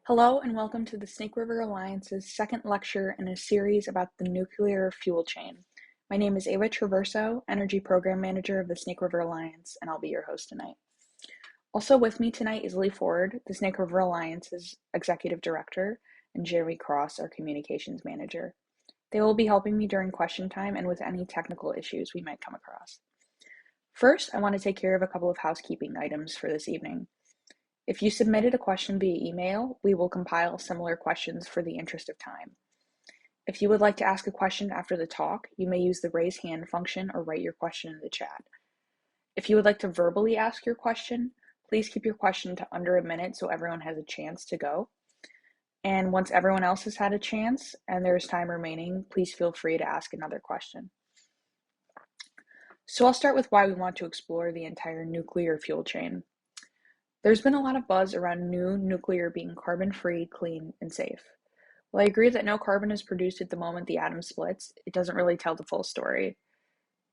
Hello and welcome to the Snake River Alliance's second lecture in a series about the nuclear fuel chain. My name is Ava Traverso, Energy Program Manager of the Snake River Alliance, and I'll be your host tonight. Also with me tonight is Lee Ford, the Snake River Alliance's Executive Director, and Jeremy Cross, our Communications Manager. They will be helping me during question time and with any technical issues we might come across. First, I want to take care of a couple of housekeeping items for this evening. If you submitted a question via email, we will compile similar questions for the interest of time. If you would like to ask a question after the talk, you may use the raise hand function or write your question in the chat. If you would like to verbally ask your question, please keep your question to under a minute so everyone has a chance to go. And once everyone else has had a chance and there is time remaining, please feel free to ask another question. So I'll start with why we want to explore the entire nuclear fuel chain. There's been a lot of buzz around new nuclear being carbon-free, clean, and safe. While I agree that no carbon is produced at the moment the atom splits, it doesn't really tell the full story.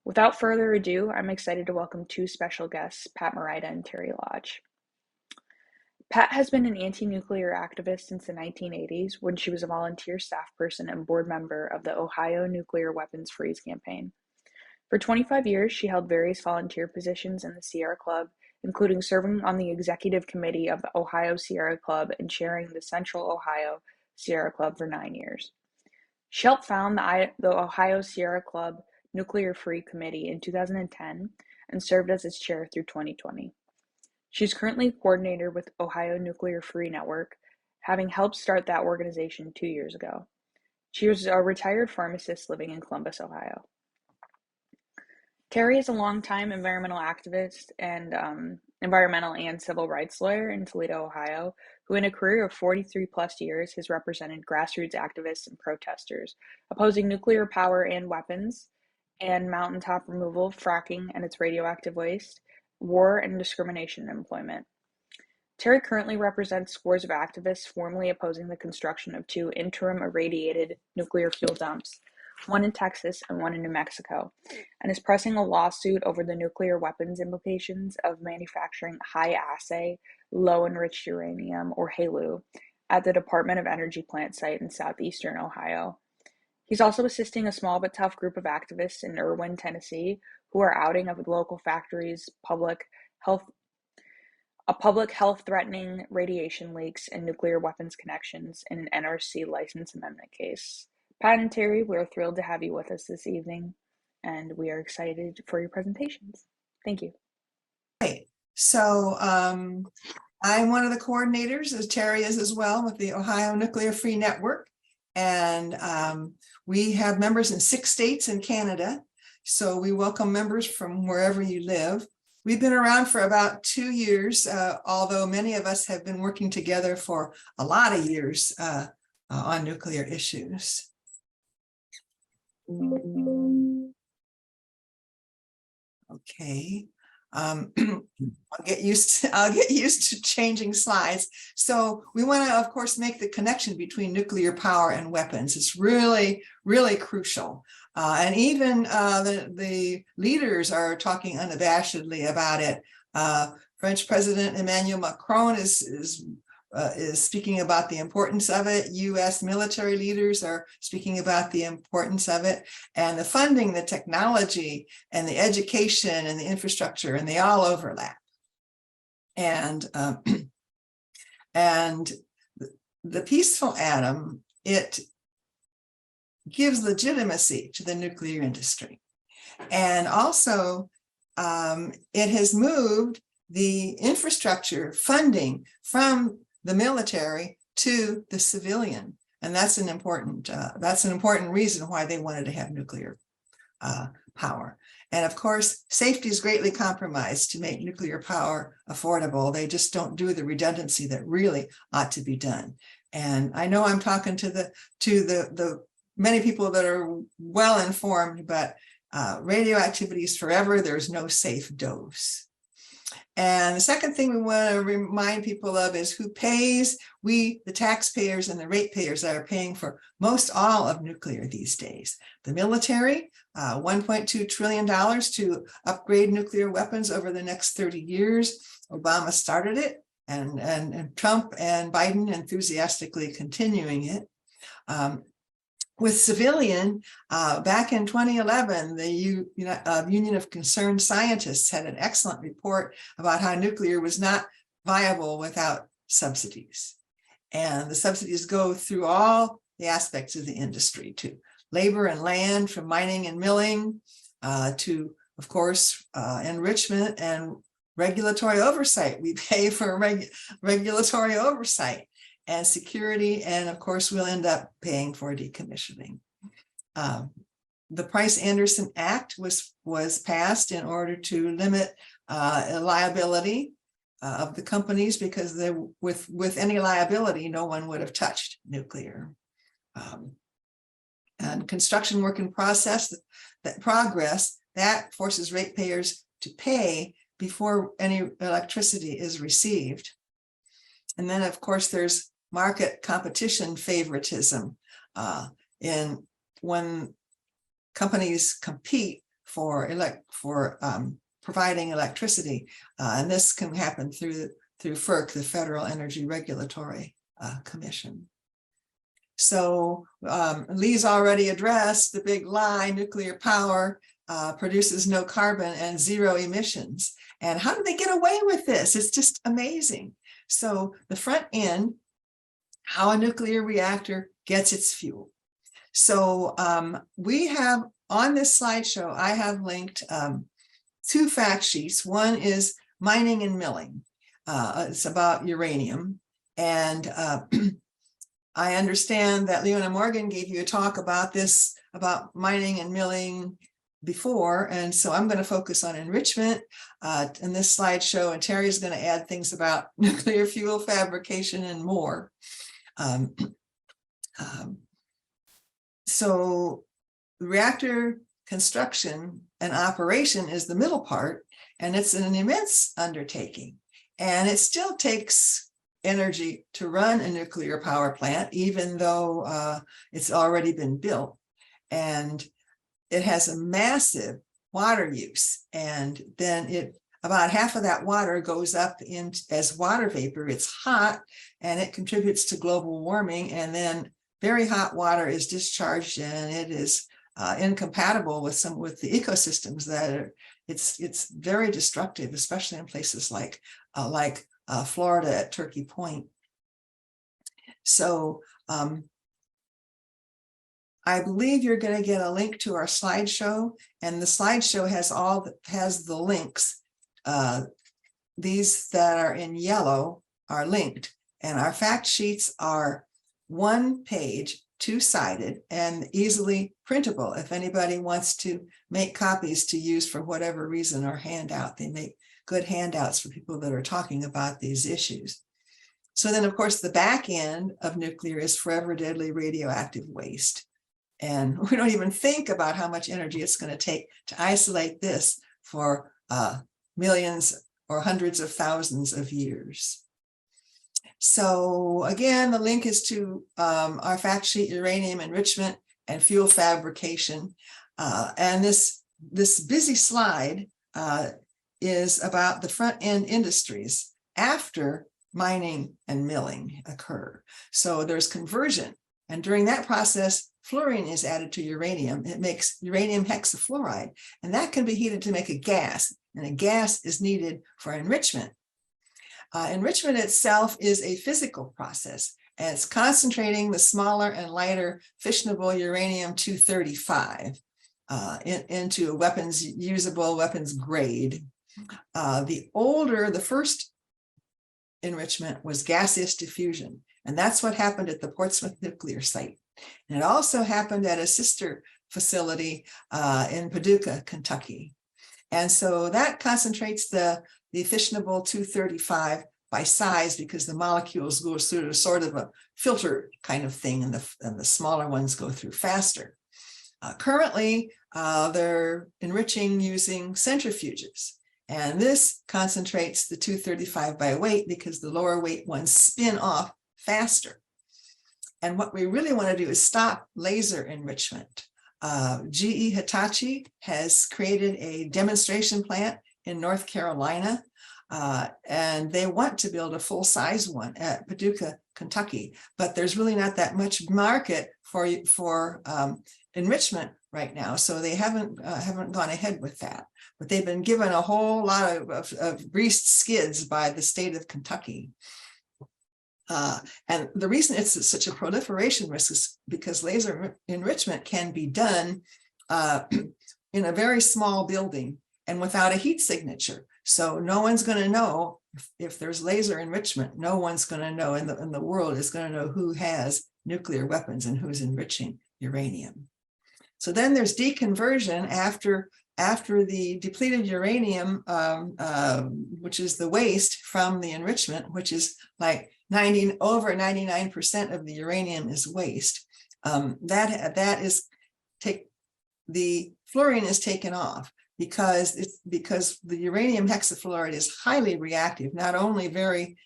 Without further ado, I'm excited to welcome two special guests, Pat Marida and Terry Lodge. Pat has been an anti-nuclear activist since the 1980s when she was a volunteer staff person and board member of the Ohio Nuclear Weapons Freeze campaign. For 25 years, she held various volunteer positions in the Sierra Club, including serving on the executive committee of the Ohio Sierra Club and chairing the Central Ohio Sierra Club for 9 years. She helped found the Ohio Sierra Club Nuclear Free Committee in 2010 and served as its chair through 2020. She's currently coordinator with Ohio Nuclear Free Network, having helped start that organization 2 years ago. She was a retired pharmacist living in Columbus, Ohio. Terry is a longtime environmental activist and environmental and civil rights lawyer in Toledo, Ohio, who in a career of 43 plus years has represented grassroots activists and protesters, opposing nuclear power and weapons, and mountaintop removal, fracking and its radioactive waste, war and discrimination in employment. Terry currently represents scores of activists formally opposing the construction of two interim irradiated nuclear fuel dumps, one in Texas and one in New Mexico, and is pressing a lawsuit over the nuclear weapons implications of manufacturing high-assay, low-enriched uranium, or HALEU, at the Department of Energy plant site in southeastern Ohio. He's also assisting a small but tough group of activists in Irwin, Tennessee, who are outing of local factories' public health-threatening radiation leaks and nuclear weapons connections in an NRC license amendment case. Pat and Terry, we're thrilled to have you with us this evening, and we are excited for your presentations. Thank you. Great. So I'm one of the coordinators, as Terry is as well, with the Ohio Nuclear Free Network. And we have members in 6 states and Canada. So we welcome members from wherever you live. We've been around for about 2 years, although many of us have been working together for a lot of years on nuclear issues. Okay. I'll get used to changing slides. So we want to, of course, make the connection between nuclear power and weapons. It's really, really crucial. And even the leaders are talking unabashedly about it. French President Emmanuel Macron is speaking about the importance of it. U.S. military leaders are speaking about the importance of it, and the funding, the technology, and the education and the infrastructure, and they all overlap. And and the peaceful atom, it gives legitimacy to the nuclear industry, and also it has moved the infrastructure funding from the military to the civilian, and that's an important reason why they wanted to have nuclear power. And of course, safety is greatly compromised to make nuclear power affordable. They just don't do the redundancy that really ought to be done. And I know I'm talking to the many people that are well informed, but radioactivity is forever. There's no safe dose. And the second thing we want to remind people of is who pays. We, the taxpayers and the ratepayers, are paying for most all of nuclear these days. The military, $1.2 trillion to upgrade nuclear weapons over the next 30 years. Obama started it. and Trump and Biden enthusiastically continuing it. With civilian, back in 2011, the Union of Concerned Scientists had an excellent report about how nuclear was not viable without subsidies. And the subsidies go through all the aspects of the industry, to labor and land, from mining and milling, to, of course, enrichment and regulatory oversight. We pay for regulatory oversight and security, and of course, we'll end up paying for decommissioning. The Price-Anderson Act was passed in order to limit liability of the companies, because with any liability, no one would have touched nuclear. And construction work in progress that forces ratepayers to pay before any electricity is received. And then, of course, there's market competition favoritism in when companies compete for providing electricity, and this can happen through FERC, the Federal Energy Regulatory Commission. So Lee's already addressed the big lie: nuclear power produces no carbon and zero emissions. And how do they get away with this? It's just amazing. So the front end, how a nuclear reactor gets its fuel. So we have on this slideshow, I have linked 2 fact sheets. One is mining and milling. It's about uranium. And I understand that Leona Morgan gave you a talk about this, about mining and milling before. And so I'm going to focus on enrichment in this slideshow, and Terry's going to add things about nuclear fuel fabrication and more. So reactor construction and operation is the middle part, and it's an immense undertaking. And it still takes energy to run a nuclear power plant, even though it's already been built. And it has a massive water use. And then about half of that water goes up in as water vapor. It's hot, and it contributes to global warming. And then very hot water is discharged, and it is incompatible with the ecosystems that are. It's very destructive, especially in places like Florida at Turkey Point. So I believe you're going to get a link to our slideshow, and the slideshow has the links. These that are in yellow are linked, and our fact sheets are 1 page, 2-sided, and easily printable. If anybody wants to make copies to use for whatever reason, or handout, they make good handouts for people that are talking about these issues. So then, of course, the back end of nuclear is forever deadly radioactive waste. And we don't even think about how much energy it's going to take to isolate this for millions or hundreds of thousands of years. So again, the link is to our fact sheet, uranium enrichment and fuel fabrication. And this busy slide is about the front end industries after mining and milling occur. So there's conversion. And during that process, fluorine is added to uranium. It makes uranium hexafluoride, and that can be heated to make a gas, and a gas is needed for enrichment. Enrichment itself is a physical process, and it's concentrating the smaller and lighter fissionable uranium-235 into a usable weapons grade. The first enrichment was gaseous diffusion, and that's what happened at the Portsmouth nuclear site. And it also happened at a sister facility in Paducah, Kentucky. And so that concentrates the fissionable 235 by size, because the molecules go through sort of a filter kind of thing, and the smaller ones go through faster. Currently, they're enriching using centrifuges. And this concentrates the 235 by weight, because the lower weight ones spin off faster. And what we really want to do is stop laser enrichment. GE Hitachi has created a demonstration plant in North Carolina And they want to build a full-size one at Paducah, Kentucky, but there's really not that much market for enrichment right now, so they haven't gone ahead with that. But they've been given a whole lot of greased skids by the state of Kentucky. And the reason it's such a proliferation risk is because laser enrichment can be done in a very small building and without a heat signature. So no one's going to know if there's laser enrichment. No one's going to know in the world is going to know who has nuclear weapons and who's enriching uranium. So then there's deconversion after the depleted uranium, which is the waste from the enrichment, which is like over 99% of the uranium is waste. The fluorine is taken off because the uranium hexafluoride is highly reactive, not only very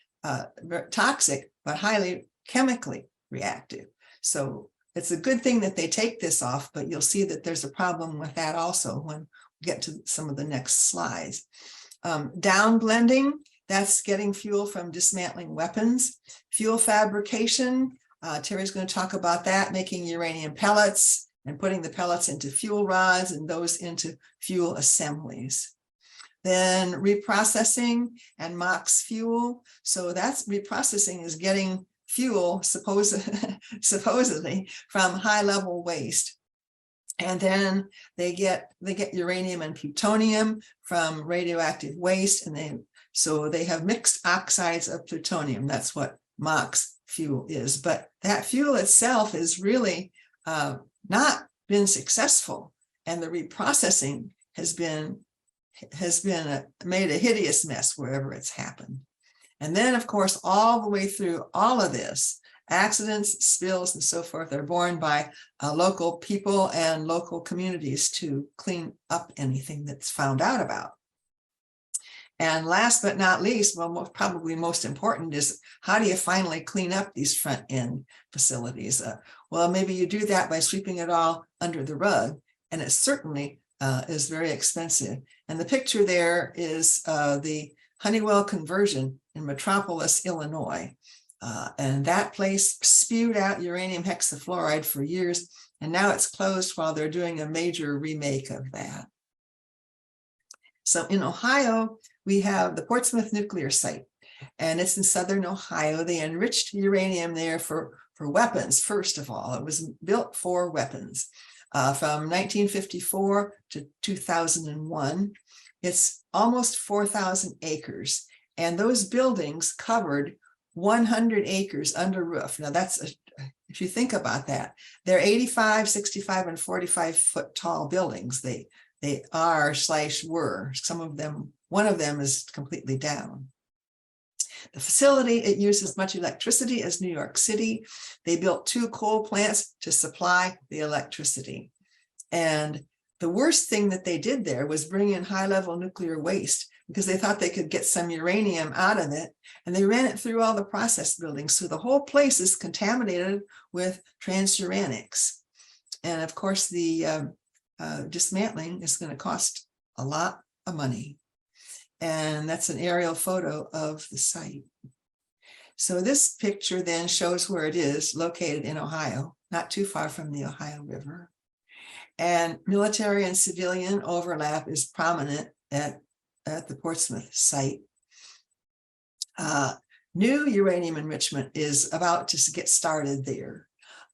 toxic, but highly chemically reactive. So it's a good thing that they take this off, but you'll see that there's a problem with that also when we get to some of the next slides. Down blending, that's getting fuel from dismantling weapons. Fuel fabrication, Terry's going to talk about that, making uranium pellets and putting the pellets into fuel rods and those into fuel assemblies. Then reprocessing and MOX fuel. So that's reprocessing is getting fuel supposedly from high-level waste. And then they get uranium and plutonium from radioactive waste, and so they have mixed oxides of plutonium. That's what MOX fuel is. But that fuel itself is really not been successful, and the reprocessing has made a hideous mess wherever it's happened. And then, of course, all the way through all of this, accidents, spills, and so forth are borne by local people and local communities to clean up anything that's found out about. And last but not least, well, probably most important is how do you finally clean up these front end facilities? Well, maybe you do that by sweeping it all under the rug, and it certainly is very expensive. And the picture there is the Honeywell conversion in Metropolis, Illinois. And that place spewed out uranium hexafluoride for years, and now it's closed while they're doing a major remake of that. So in Ohio, we have the Portsmouth nuclear site, and it's in southern Ohio. They enriched uranium there for weapons, first of all. It was built for weapons from 1954 to 2001. It's almost 4,000 acres, and those buildings covered 100 acres under roof. Now that's, if you think about that, they're 85, 65, and 45 foot tall buildings. They are / were. Some of them, one of them is completely down. The facility, it uses as much electricity as New York City. They built 2 coal plants to supply the electricity. And the worst thing that they did there was bring in high-level nuclear waste because they thought they could get some uranium out of it. And they ran it through all the process buildings. So the whole place is contaminated with transuranics. And of course, the dismantling is going to cost a lot of money. And that's an aerial photo of the site. So this picture then shows where it is located in Ohio, not too far from the Ohio River. And military and civilian overlap is prominent at the Portsmouth site. New uranium enrichment is about to get started there.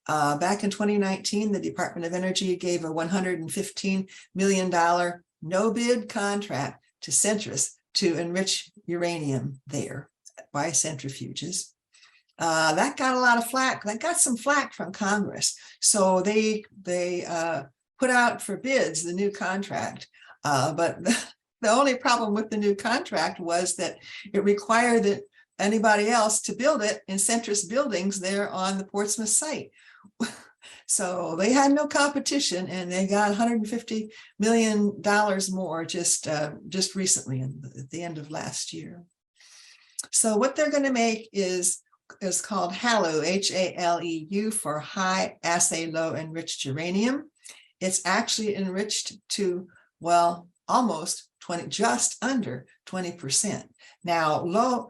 Back in 2019, the Department of Energy gave a $115 million no-bid contract to Centrus to enrich uranium there by centrifuges. That got a lot of flack. That got some flack from Congress. So they put out for bids the new contract. But the only problem with the new contract was that it required that anybody else to build it in Centrus buildings there on the Portsmouth site. So they had no competition, and they got $150 million more just recently at the end of last year. So what they're going to make is called HALEU, H-A-L-E-U, for high assay low enriched uranium. It's actually enriched to, well, almost 20, just under 20%. Now, low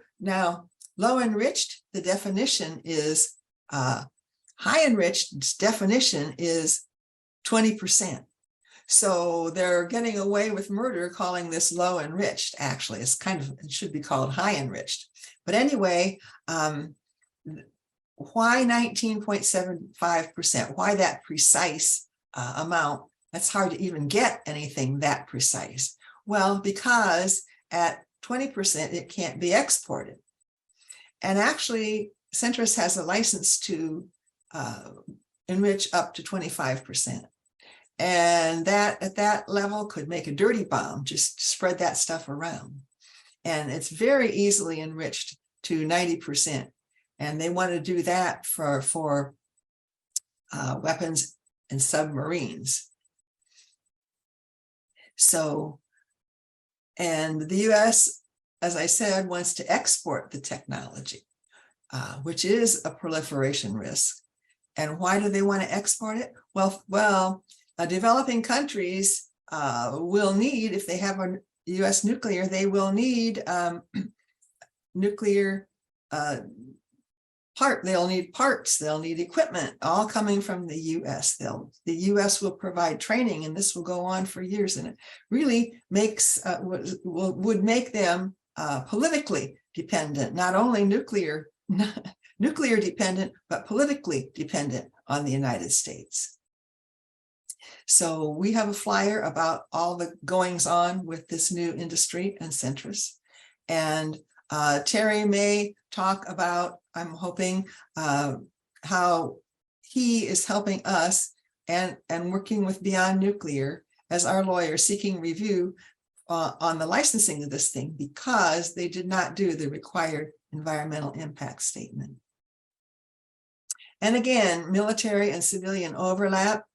enriched, the definition is, high enriched definition is 20%. So they're getting away with murder calling this low enriched. Actually, it's kind of, it should be called high enriched. But anyway, why 19.75%? Why that precise amount? That's hard to even get anything that precise. Well, because at 20%, it can't be exported. And actually, Centrus has a license to enrich up to 25%. And that at that level could make a dirty bomb, just spread that stuff around. And it's very easily enriched to 90%. And they want to do that for weapons and submarines. So, and the US, as I said, wants to export the technology, which is a proliferation risk. And why do they want to export it? Well, developing countries will need, if they have a US nuclear, they will need nuclear they'll need parts, they'll need equipment, all coming from the US. The US will provide training, and this will go on for years, and it really makes would make them politically dependent, not only nuclear dependent, but politically dependent on the United States. So we have a flyer about all the goings on with this new industry and Centrus. And Terry may talk about, I'm hoping, how he is helping us and working with Beyond Nuclear as our lawyer seeking review on the licensing of this thing, because they did not do the required environmental impact statement. And again, military and civilian overlap.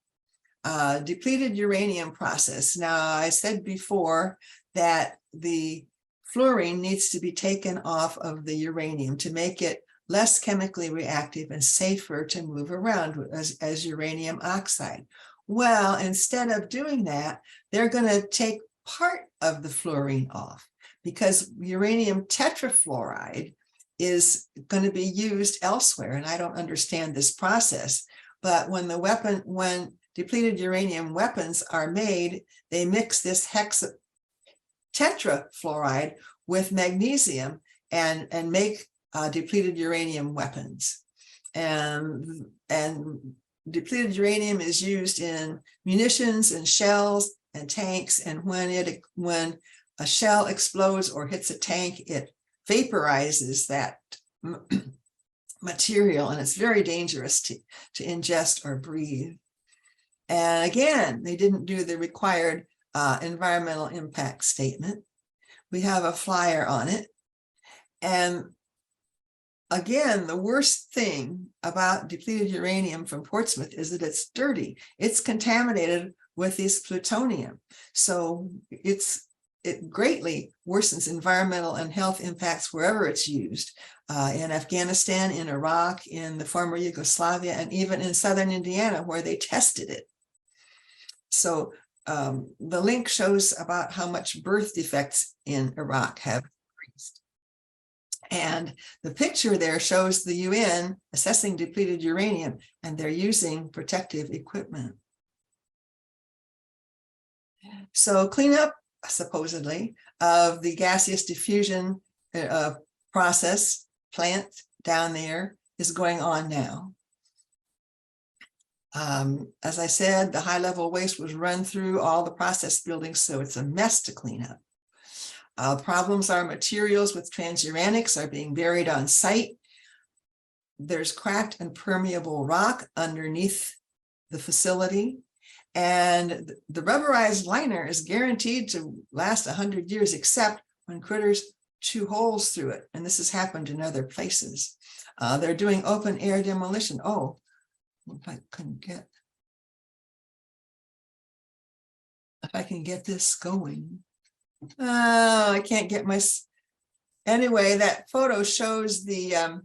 Depleted uranium process. Now, I said before that the fluorine needs to be taken off of the uranium to make it less chemically reactive and safer to move around as uranium oxide. Well, instead of doing that, they're going to take part of the fluorine off, because uranium tetrafluoride is going to be used elsewhere. And I don't understand this process, but when depleted uranium weapons are made, they mix this tetrafluoride with magnesium and make depleted uranium weapons. And depleted uranium is used in munitions and shells and tanks. And when a shell explodes or hits a tank, it vaporizes that material, and it's very dangerous to ingest or breathe. And again, they didn't do the required environmental impact statement. We have a flyer on it. And again, the worst thing about depleted uranium from Portsmouth is that it's dirty. It's contaminated with this plutonium. So it greatly worsens environmental and health impacts wherever it's used, in Afghanistan, in Iraq, in the former Yugoslavia, and even in southern Indiana, where they tested it. So the link shows about how much birth defects in Iraq have increased. And the picture there shows the UN assessing depleted uranium, and they're using protective equipment. So cleanup, supposedly, of the gaseous diffusion process plant down there is going on now. As I said, the high-level waste was run through all the process buildings, so it's a mess to clean up. Problems are materials with transuranics are being buried on site. There's cracked and permeable rock underneath the facility. And the rubberized liner is guaranteed to last 100 years, except when critters chew holes through it. And this has happened in other places. They're doing open air demolition. Oh, if I can get this going. Oh, I can't get my, anyway, that photo shows the,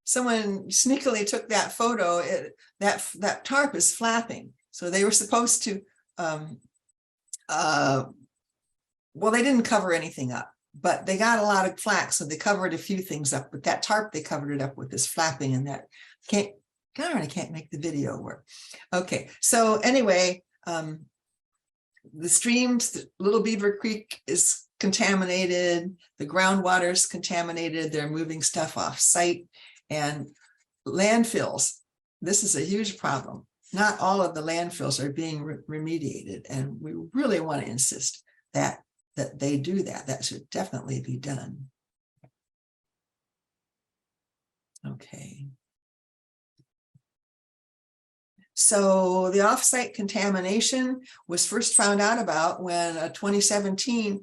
someone sneakily took that photo, that tarp is flapping. So they were supposed to well, they didn't cover anything up, but they got a lot of flack, so they covered a few things up. But that tarp, they covered it up with this flapping, and that I can't make the video work. Okay, so anyway, the streams, Little Beaver Creek is contaminated, the groundwater is contaminated, they're moving stuff off site, and landfills. This is a huge problem. Not all of the landfills are being remediated, and we really want to insist that they do that. That should definitely be done. Okay. So the offsite contamination was first found out about when a 2017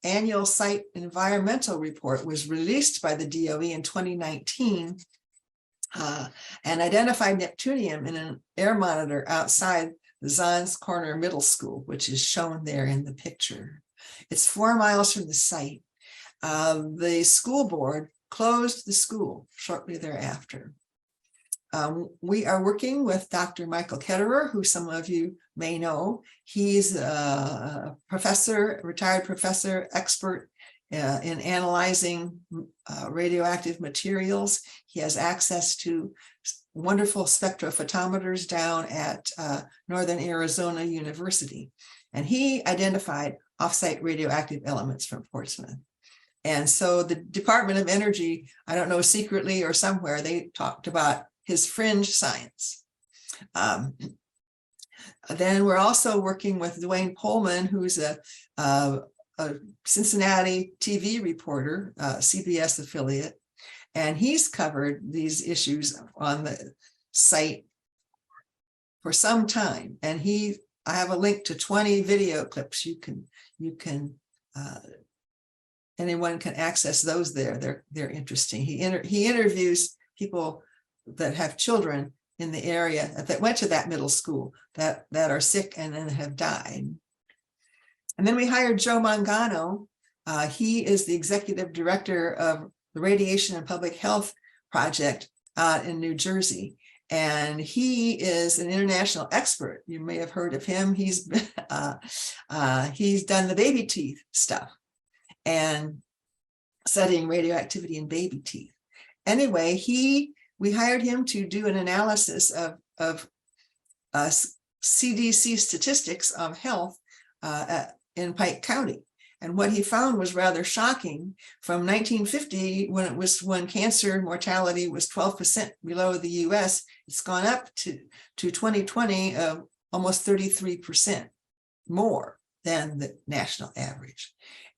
annual site environmental report was released by the DOE in 2019 and identified neptunium in an air monitor outside the Zons Corner Middle School, which is shown there in the picture. It's 4 miles from the site. The school board closed the school shortly thereafter. We are working with Dr. Michael Ketterer, who some of you may know. He's a professor, retired professor, expert in analyzing radioactive materials. He has access to wonderful spectrophotometers down at Northern Arizona University. And he identified offsite radioactive elements from Portsmouth. And so the Department of Energy, I don't know, secretly or somewhere, they talked about his fringe science. Then we're also working with Dwayne Pullman, who's a Cincinnati TV reporter, CBS affiliate, and he's covered these issues on the site for some time. And I have a link to 20 video clips. Anyone can access those there. They're interesting. He interviews people that have children in the area that went to that middle school that are sick and then have died. And then we hired Joe Mangano. He is the executive director of the Radiation and Public Health Project in New Jersey. And he is an international expert. You may have heard of him. He's done the baby teeth stuff and studying radioactivity in baby teeth. Anyway, we hired him to do an analysis of CDC statistics of health in Pike County. And what he found was rather shocking. From 1950, when cancer mortality was 12% below the US, it's gone up to 2020 of almost 33% more than the national average.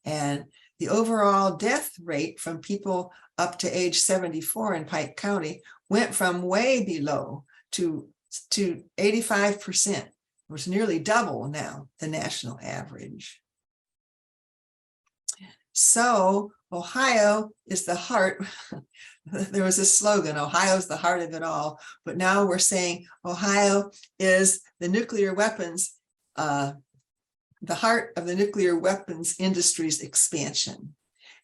And the overall death rate from people up to age 74 in Pike County went from way below to 85%, which is nearly double now the national average. So Ohio is the heart. There was a slogan, Ohio's the heart of it all, but now we're saying Ohio is the nuclear weapons, the heart of the nuclear weapons industry's expansion.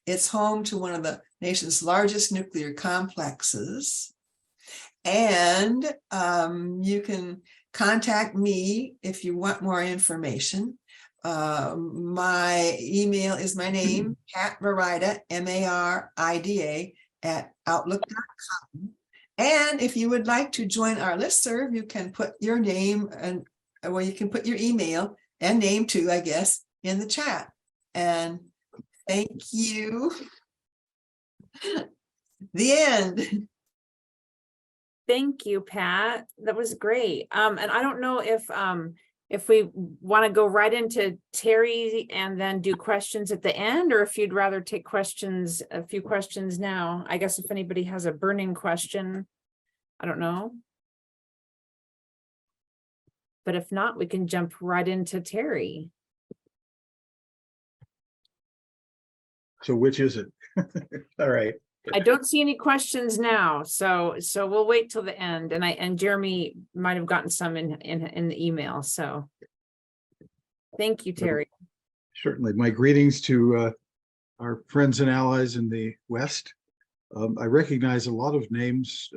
It's home to one of the nation's largest nuclear complexes. And you can contact me if you want more information. My email is my name, Pat Marida, M-A-R-I-D-A, @outlook.com. And if you would like to join our listserv, you can put your name you can put your email and name too, I guess, in the chat. And thank you. The end. Thank you, Pat. That was great. And I don't know if we want to go right into Terry and then do questions at the end, or if you'd rather take a few questions now. I guess if anybody has a burning question, I don't know. But if not, we can jump right into Terry. So which is it? All right. I don't see any questions now, so we'll wait till the end. And Jeremy might have gotten some in the email. So thank you, Terry. Certainly. My greetings to our friends and allies in the West. I recognize a lot of names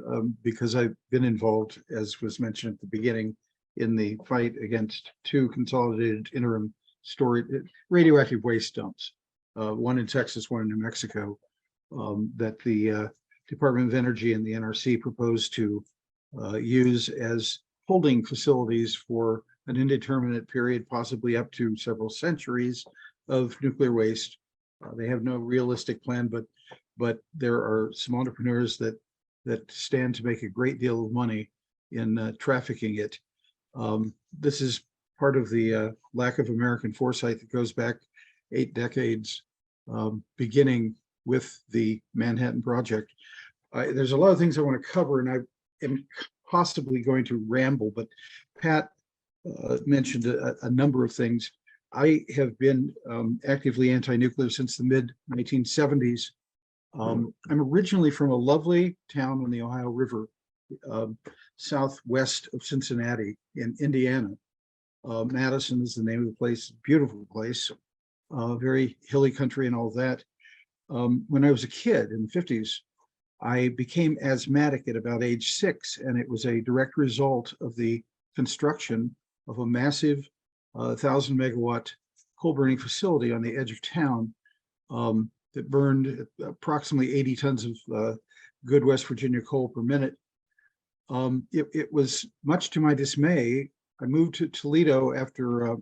because I've been involved, as was mentioned at the beginning, in the fight against 2 consolidated interim storage, radioactive waste dumps, one in Texas, one in New Mexico, that the Department of Energy and the NRC proposed to use as holding facilities for an indeterminate period, possibly up to several centuries of nuclear waste. They have no realistic plan, but there are some entrepreneurs that stand to make a great deal of money in trafficking it. This is part of the lack of American foresight that goes back 8 decades, beginning with the Manhattan Project. There's a lot of things I want to cover, and I am possibly going to ramble, but Pat mentioned a number of things. I have been actively anti-nuclear since the mid-1970s. I'm originally from a lovely town on the Ohio River, southwest of Cincinnati in Indiana. Madison is the name of the place, beautiful place, very hilly country and all that. When I was a kid in the 50s, I became asthmatic at about age 6, and it was a direct result of the construction of a massive 1,000 megawatt coal burning facility on the edge of town that burned approximately 80 tons of good West Virginia coal per minute. It was much to my dismay. I moved to Toledo after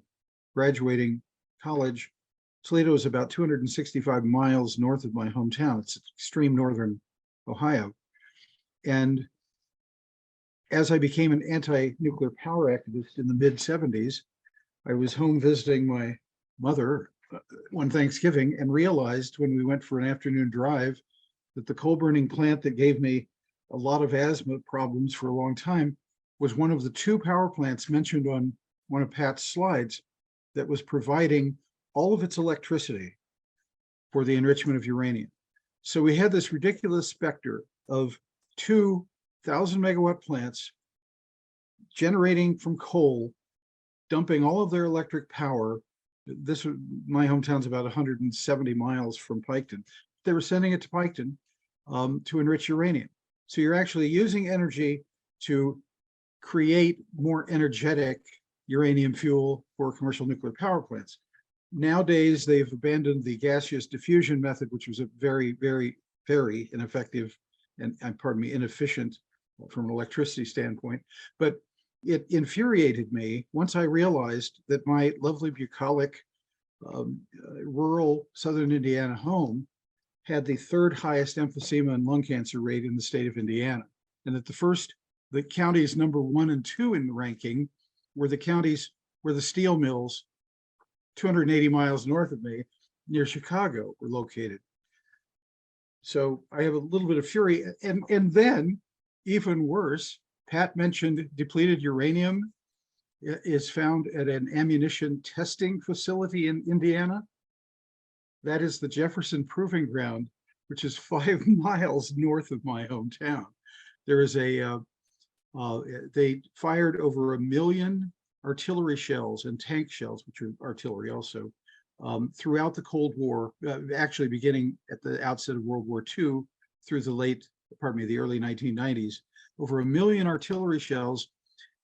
graduating college. Toledo is about 265 miles north of my hometown. It's extreme northern Ohio. And as I became an anti-nuclear power activist in the mid-70s, I was home visiting my mother one Thanksgiving and realized when we went for an afternoon drive that the coal burning plant that gave me a lot of asthma problems for a long time was one of the 2 power plants mentioned on one of Pat's slides that was providing all of its electricity for the enrichment of uranium. So we had this ridiculous specter of 2,000 megawatt plants generating from coal, dumping all of their electric power. This was, my hometown's about 170 miles from Piketon. They were sending it to Piketon to enrich uranium. So you're actually using energy to create more energetic uranium fuel for commercial nuclear power plants. Nowadays, they've abandoned the gaseous diffusion method, which was a very, very, very ineffective and pardon me, inefficient from an electricity standpoint. But it infuriated me once I realized that my lovely bucolic rural southern Indiana home had the 3rd highest emphysema and lung cancer rate in the state of Indiana, and that the counties number 1 and 2 in the ranking were the counties where the steel mills 280 miles north of me near Chicago were located. So I have a little bit of fury. And then even worse, Pat mentioned depleted uranium is found at an ammunition testing facility in Indiana. That is the Jefferson Proving Ground, which is 5 miles north of my hometown. There is they fired over 1 million artillery shells and tank shells, which are artillery also, throughout the Cold War, actually beginning at the outset of World War II through the early 1990s, over 1 million artillery shells.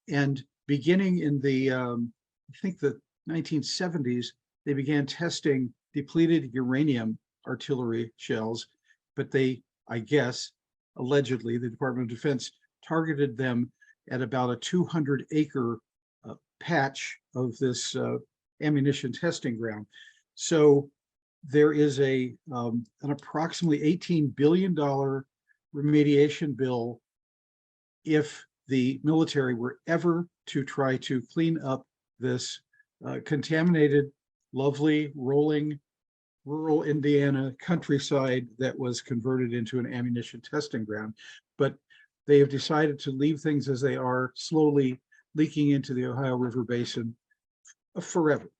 And beginning in the, I think the 1970s, they began testing depleted uranium artillery shells, but they, I guess, allegedly, the Department of Defense targeted them at about a 200-acre patch of this ammunition testing ground. So there is an approximately $18 billion remediation bill if the military were ever to try to clean up this contaminated, lovely, rolling, rural Indiana countryside that was converted into an ammunition testing ground. But they have decided to leave things as they are, slowly leaking into the Ohio River Basin forever.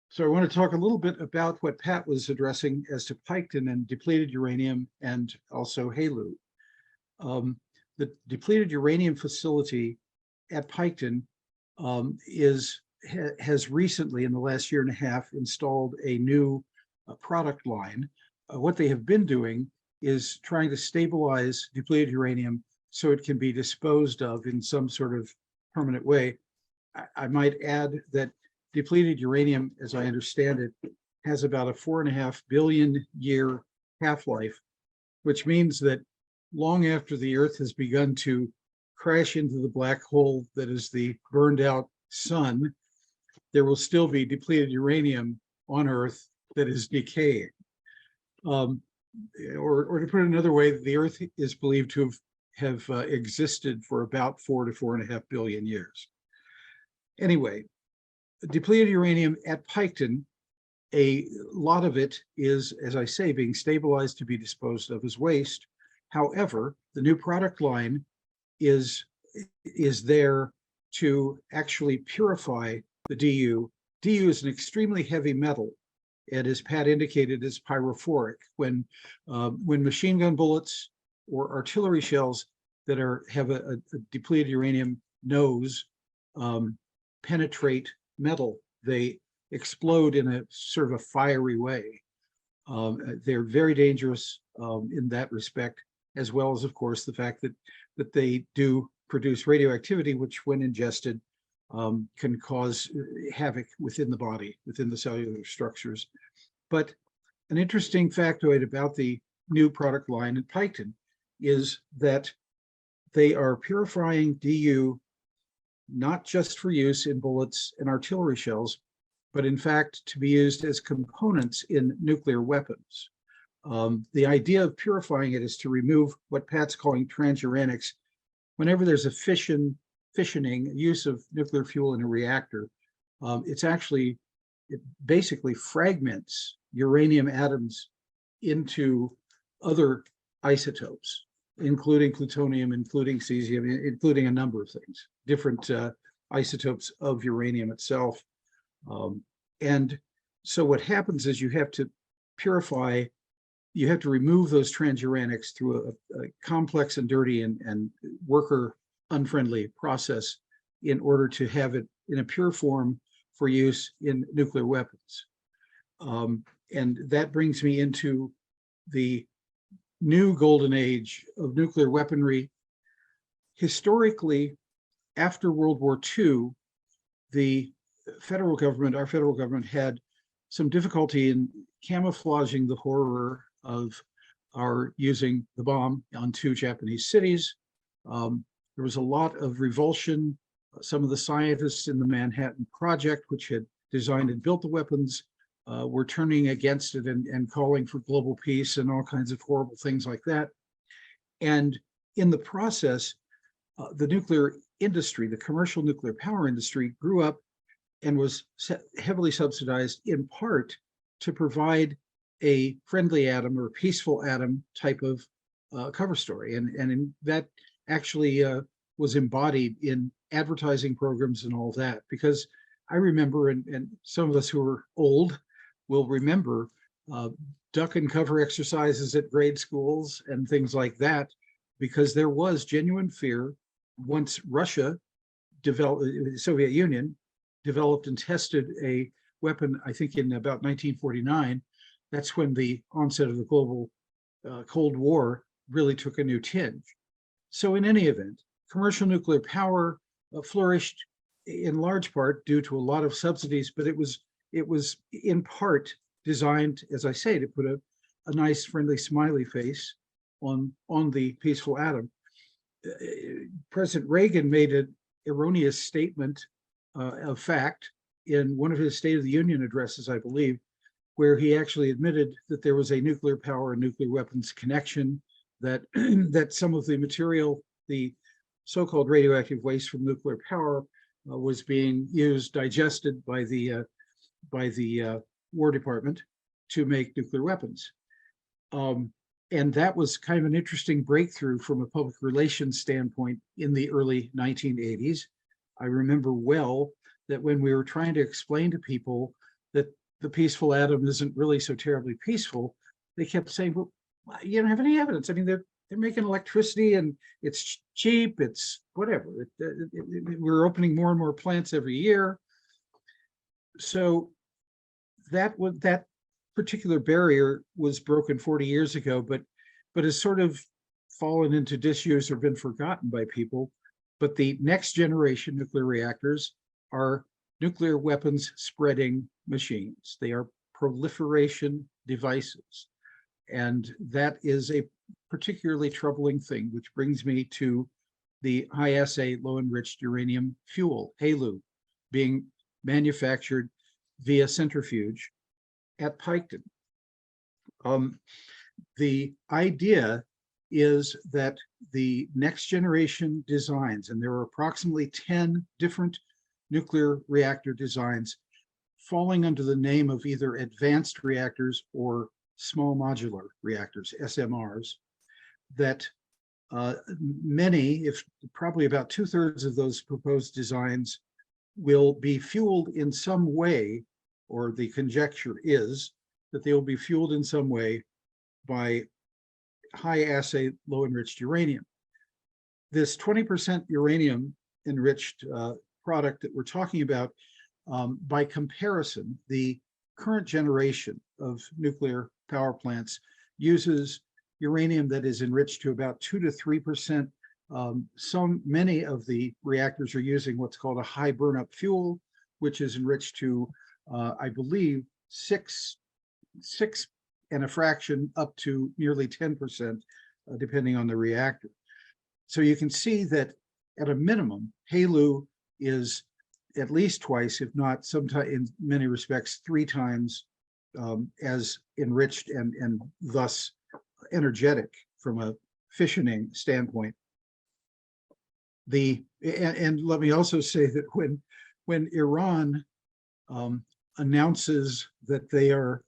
So I want to talk a little bit about what Pat was addressing as to Piketon and depleted uranium and also HALEU. The depleted uranium facility at Piketon has recently, in the last year and a half, installed a new product line. What they have been doing is trying to stabilize depleted uranium so it can be disposed of in some sort of permanent way. I might add that depleted uranium, as I understand it, has about a 4.5 billion year half-life, which means that long after the Earth has begun to crash into the black hole that is the burned out sun, there will still be depleted uranium on Earth that is decaying. Or to put it another way, the Earth is believed to have existed for about 4 to 4.5 billion years. Anyway, depleted uranium at Piketon, a lot of it is, as I say, being stabilized to be disposed of as waste. However, the new product line is there to actually purify the DU. DU is an extremely heavy metal, and as Pat indicated, is pyrophoric. When machine gun bullets or artillery shells that have a depleted uranium nose penetrate metal, they explode in a sort of a fiery way. They're very dangerous in that respect, as well as, of course, the fact that they do produce radioactivity, which, when ingested, can cause havoc within the body, within the cellular structures. But an interesting factoid about the new product line at Piketon is that they are purifying DU not just for use in bullets and artillery shells, but in fact to be used as components in nuclear weapons. The idea of purifying it is to remove what Pat's calling transuranics. Whenever there's a fissioning, use of nuclear fuel in a reactor, it basically fragments uranium atoms into other isotopes, including plutonium, including cesium, including a number of things, different isotopes of uranium itself. And so what happens is you have to purify, you have to remove those transuranics through a complex and dirty and worker unfriendly process in order to have it in a pure form for use in nuclear weapons. And that brings me into the new golden age of nuclear weaponry. Historically, after World War II, the federal government, our federal government, had some difficulty in camouflaging the horror of our using the bomb on 2 Japanese cities. There was a lot of revulsion. Some of the scientists in the Manhattan Project, which had designed and built the weapons, were turning against it and calling for global peace and all kinds of horrible things like that. And in the process, the nuclear industry, the commercial nuclear power industry, grew up and was heavily subsidized in part to provide a friendly atom or a peaceful atom type of cover story. And that actually was embodied in advertising programs and all that, because I remember, and some of us who are old will remember duck and cover exercises at grade schools and things like that, because there was genuine fear once Russia developed, the Soviet Union developed and tested a weapon, I think in about 1949. That's when the onset of the global Cold War really took a new tinge. So in any event, commercial nuclear power flourished in large part due to a lot of subsidies, but it was in part designed, as I say, to put a nice friendly smiley face on the peaceful atom. President Reagan made an erroneous statement of fact in one of his State of the Union addresses, I believe, where he actually admitted that there was a nuclear power and nuclear weapons connection, that that some of the material, the so-called radioactive waste from nuclear power, was being used, digested by the War Department to make nuclear weapons. And that was kind of an interesting breakthrough from a public relations standpoint in the early 1980s. I remember well that when we were trying to explain to people that the peaceful atom isn't really so terribly peaceful, they kept saying, well, you don't have any evidence. I mean, they're making electricity and it's cheap, it's whatever. We're opening more and more plants every year. So that particular barrier was broken 40 years ago, but has sort of fallen into disuse or been forgotten by people. But the next generation nuclear reactors are nuclear weapons spreading machines. They are proliferation devices. And that is a particularly troubling thing, which brings me to the high-assay low-enriched uranium fuel, HALEU, being manufactured via centrifuge at Piketon. The idea is that the next generation designs, and there are approximately 10 different nuclear reactor designs falling under the name of either advanced reactors or small modular reactors, SMRs, that many, if probably about 2/3 of those proposed designs will be fueled in some way, or the conjecture is that they will be fueled in some way by high assay low enriched uranium. This 20% uranium enriched product that we're talking about, by comparison, the current generation of nuclear power plants uses uranium that is enriched to about 2 to 3%. Many of the reactors are using what's called a high burnup fuel, which is enriched to, I believe, 6 and a fraction up to nearly 10%, depending on the reactor. So you can see that at a minimum, HALEU is at least twice, if not sometimes in many respects, 3 times as enriched and thus energetic from a fissioning standpoint. And let me also say that when Iran announces that they are,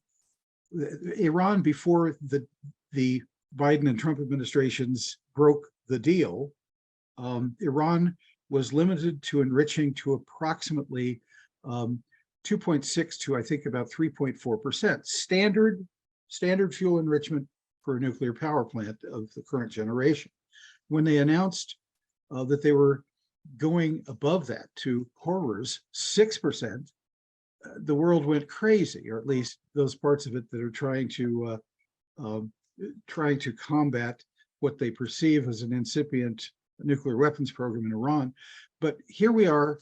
Iran before the Biden and Trump administrations broke the deal, Iran was limited to enriching to approximately 2.6 to I think about 3.4%, standard fuel enrichment for a nuclear power plant of the current generation. When they announced that they were going above that to horrors 6%, the world went crazy, or at least those parts of it that are trying to combat what they perceive as an incipient nuclear weapons program in Iran. But here we are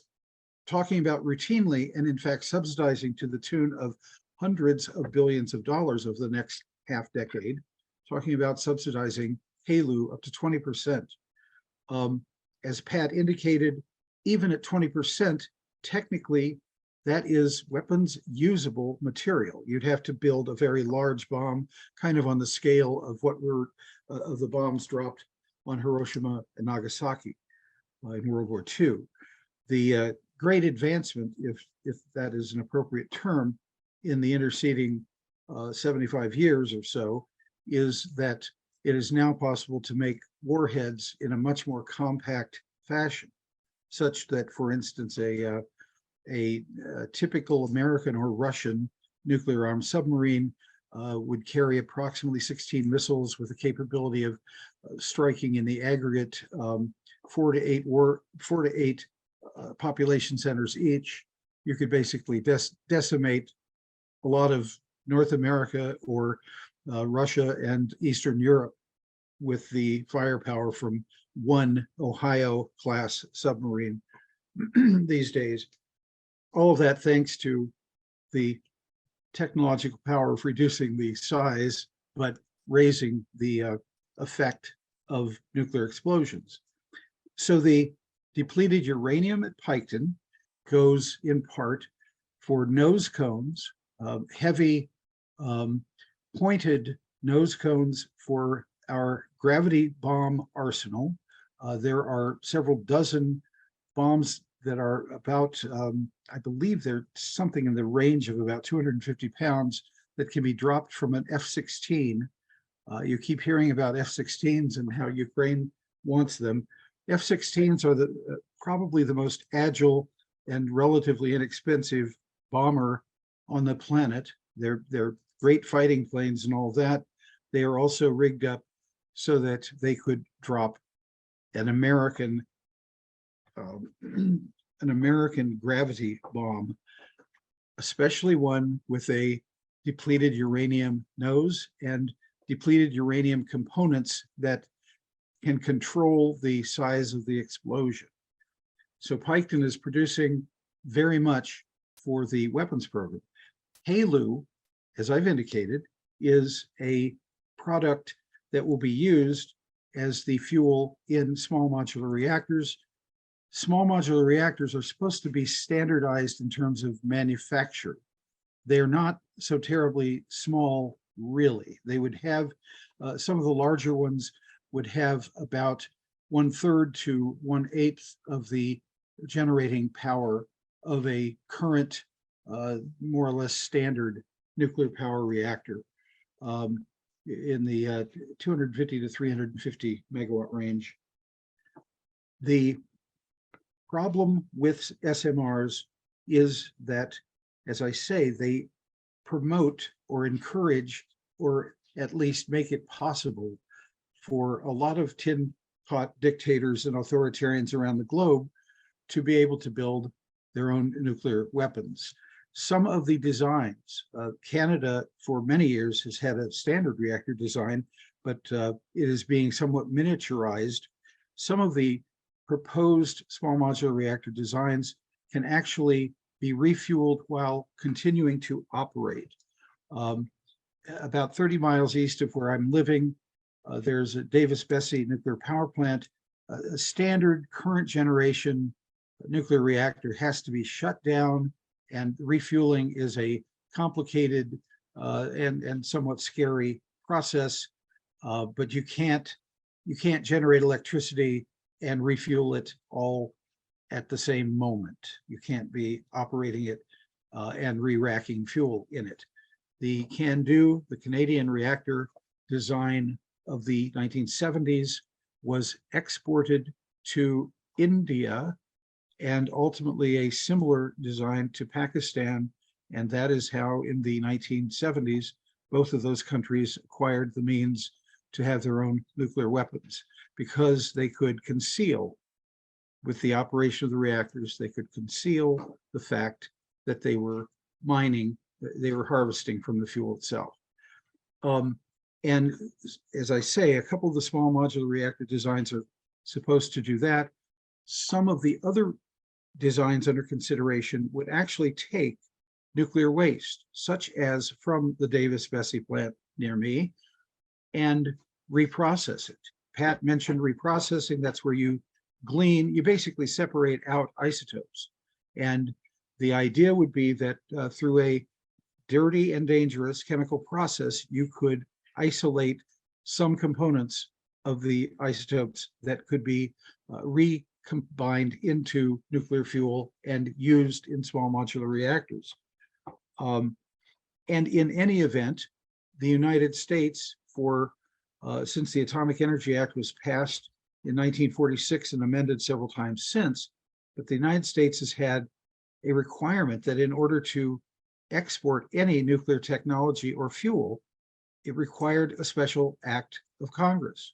talking about routinely and in fact subsidizing to the tune of hundreds of billions of dollars over the next half decade, talking about subsidizing HALEU up to 20%. As Pat indicated, even at 20%, technically that is weapons usable material. You'd have to build a very large bomb, kind of on the scale of what were of the bombs dropped on Hiroshima and Nagasaki in World War II. The great advancement, if that is an appropriate term, in the interceding 75 years or so, is that it is now possible to make warheads in a much more compact fashion, such that, for instance, a typical American or Russian nuclear armed submarine would carry approximately 16 missiles with a capability of striking in the aggregate 4 to 8 population centers each. You could basically decimate a lot of North America or Russia and Eastern Europe with the firepower from one Ohio class submarine these days. All of that thanks to the technological power of reducing the size, but raising the effect of nuclear explosions. So the depleted uranium at Piketon goes in part for nose cones, heavy pointed nose cones for our gravity bomb arsenal. There are several dozen bombs that are about, I believe they're something in the range of about 250 pounds that can be dropped from an F-16. You keep hearing about F-16s and how Ukraine wants them. F-16s are probably the most agile and relatively inexpensive bomber on the planet. They're great fighting planes and all that. They are also rigged up so that they could drop an American gravity bomb, especially one with a depleted uranium nose and depleted uranium components that can control the size of the explosion. So Piketon is producing very much for the weapons program. HALEU, as I've indicated, is a product that will be used as the fuel in small modular reactors. Small modular reactors are supposed to be standardized in terms of manufacture. They're not so terribly small, really. They would have, some of the larger ones would have about 1/3 to 1/8 of the generating power of a current, more or less standard nuclear power reactor, in the 250 to 350 megawatt range. The problem with SMRs is that, as I say, they promote or encourage, or at least make it possible for a lot of tin pot dictators and authoritarians around the globe to be able to build their own nuclear weapons. Some of the designs, Canada for many years has had a standard reactor design, but it is being somewhat miniaturized. Some of the proposed small modular reactor designs can actually be refueled while continuing to operate. About 30 miles east of where I'm living, there's a Davis-Besse nuclear power plant. A standard current generation nuclear reactor has to be shut down, and refueling is a complicated and somewhat scary process. But you can't generate electricity and refuel it all at the same moment. You can't be operating it and re-racking fuel in it. The CANDU, the Canadian reactor design of the 1970s, was exported to India, and ultimately a similar design to Pakistan. And that is how in the 1970s, both of those countries acquired the means to have their own nuclear weapons, because they could conceal, with the operation of the reactors, they could conceal the fact that they were mining, they were harvesting from the fuel itself. And as I say, a couple of the small modular reactor designs are supposed to do that. Some of the other designs under consideration would actually take nuclear waste, such as from the Davis-Besse plant near me, and reprocess it. Pat mentioned reprocessing. That's where you glean, you basically separate out isotopes. And the idea would be that through a dirty and dangerous chemical process, you could isolate some components of the isotopes that could be recombined into nuclear fuel and used in small modular reactors. And in any event, the United States, since the Atomic Energy Act was passed in 1946 and amended several times since, but the United States has had a requirement that in order to export any nuclear technology or fuel, it required a special act of Congress.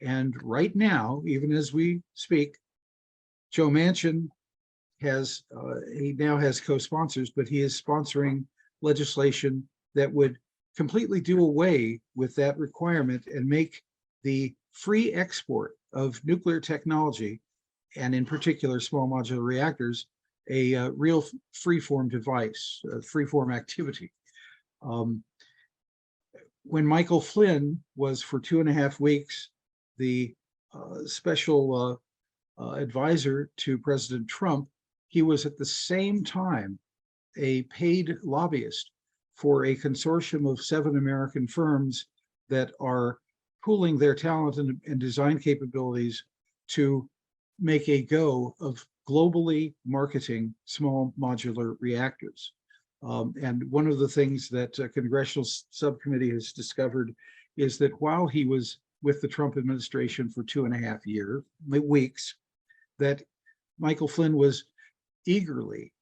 And right now, even as we speak, Joe Manchin he now has co-sponsors, but he is sponsoring legislation that would completely do away with that requirement and make the free export of nuclear technology, and in particular small modular reactors, a real free-form device, a free-form activity. When Michael Flynn was for 2.5 weeks the special advisor to President Trump, he was at the same time a paid lobbyist for a consortium of 7 American firms that are pooling their talent and design capabilities to make a go of globally marketing small modular reactors. And one of the things that a congressional subcommittee has discovered is that while he was with the Trump administration for 2.5 weeks, that Michael Flynn was eagerly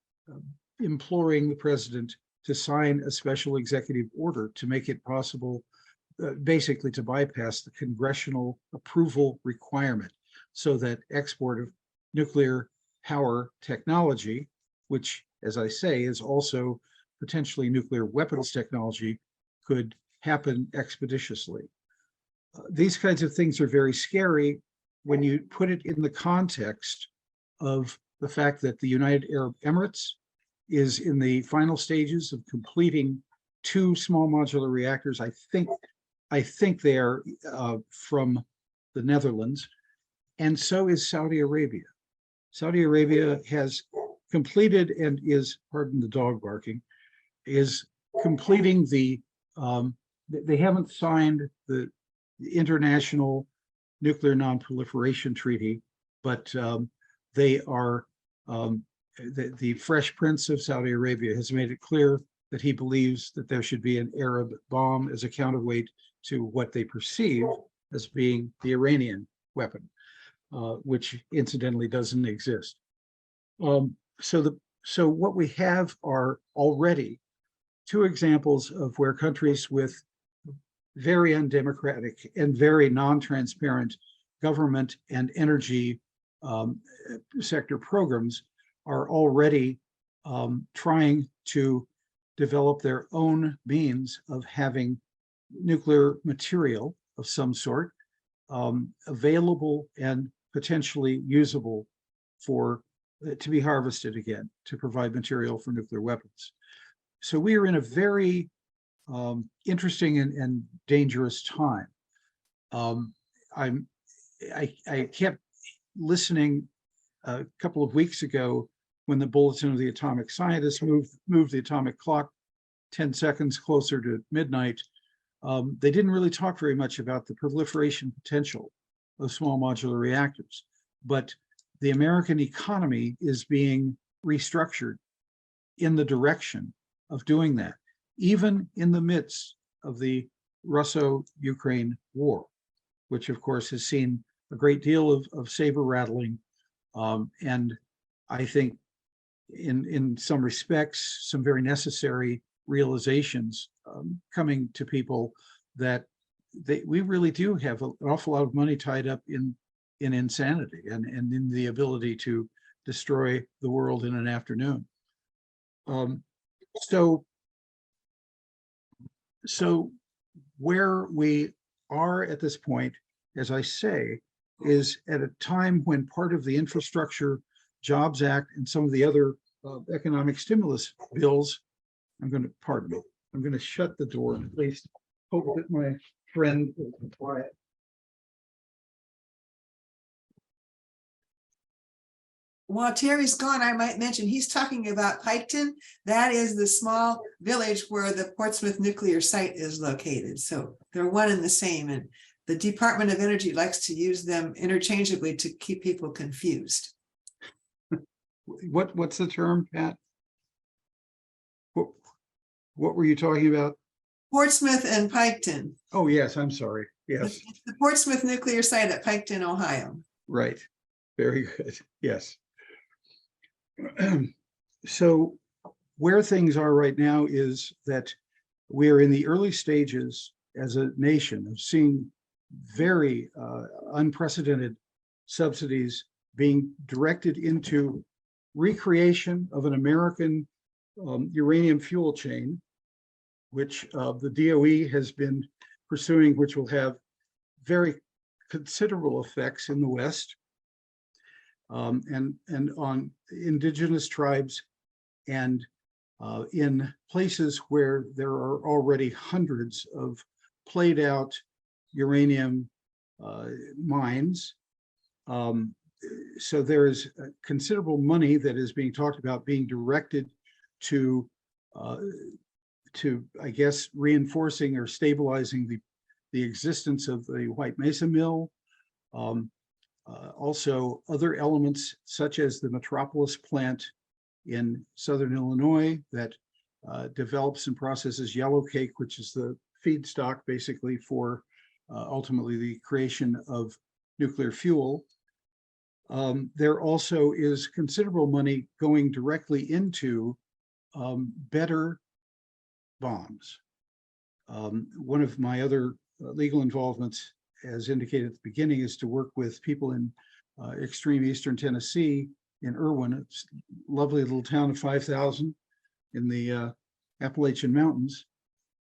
imploring the president to sign a special executive order to make it possible, basically to bypass the congressional approval requirement, so that export of nuclear power technology, which, as I say, is also potentially nuclear weapons technology, could happen expeditiously. These kinds of things are very scary when you put it in the context of the fact that the United Arab Emirates is in the final stages of completing 2 small modular reactors. I think they are from the Netherlands, and so is Saudi Arabia. Saudi Arabia has completed and is, pardon the dog barking, is completing the, they haven't signed the International Nuclear Non-Proliferation Treaty, but they are, the Fresh Prince of Saudi Arabia has made it clear that he believes that there should be an Arab bomb as a counterweight to what they perceive as being the Iranian weapon, which incidentally doesn't exist. So what we have are already 2 examples of where countries with very undemocratic and very non-transparent government and energy sector programs are already trying to develop their own means of having nuclear material of some sort available and potentially usable for to be harvested again to provide material for nuclear weapons. So we are in a very interesting and dangerous time. I kept listening a couple of weeks ago when the Bulletin of the Atomic Scientists moved the atomic clock 10 seconds closer to midnight. They didn't really talk very much about the proliferation potential of small modular reactors, but the American economy is being restructured in the direction of doing that, even in the midst of the Russo-Ukraine war, which of course has seen a great deal of saber rattling, and I think in some respects, some very necessary realizations coming to people that we really do have an awful lot of money tied up in insanity and in the ability to destroy the world in an afternoon. So where we are at this point, as I say, is at a time when part of the Infrastructure Jobs Act and some of the other economic stimulus bills, pardon me, I'm going to shut the door and at least hope that my friend will be quiet. While Terry's gone, I might mention he's talking about Piketon. That is the small village where the Portsmouth nuclear site is located. So they're one and the same. And the Department of Energy likes to use them interchangeably to keep people confused. What's the term, Pat? What were you talking about? Portsmouth and Piketon. Oh, yes, I'm sorry. Yes. It's the Portsmouth nuclear site at Piketon, Ohio. Right. Very good. Yes. So where things are right now is that we are in the early stages as a nation of seeing very unprecedented subsidies being directed into recreation of an American uranium fuel chain, which the DOE has been pursuing, which will have very considerable effects in the West and on indigenous tribes and in places where there are already hundreds of played out uranium mines. So there is considerable money that is being talked about being directed to I guess, reinforcing or stabilizing the existence of the White Mesa Mill. Also other elements such as the Metropolis plant in Southern Illinois that develops and processes yellow cake, which is the feedstock basically for ultimately the creation of nuclear fuel. There also is considerable money going directly into better bombs. One of my other legal involvements, as indicated at the beginning, is to work with people in extreme eastern Tennessee, in Irwin. It's a lovely little town of 5,000 in the Appalachian Mountains,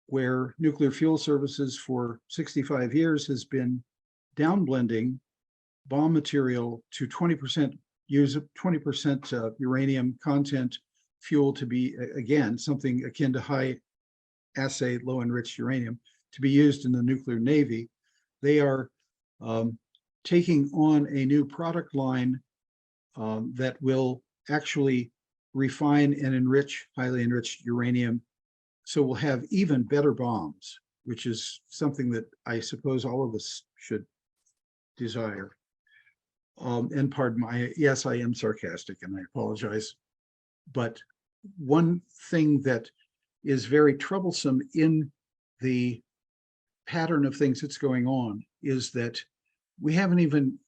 where Nuclear Fuel Services for 65 years has been downblending bomb material to 20% use a 20% uranium content fuel to be, again, something akin to high assay, low enriched uranium to be used in the nuclear navy. They are taking on a new product line that will actually refine and enrich highly enriched uranium. So we'll have even better bombs, which is something that I suppose all of us should desire. And pardon my, yes, I am sarcastic and I apologize. But one thing that is very troublesome in the pattern of things that's going on is that we haven't even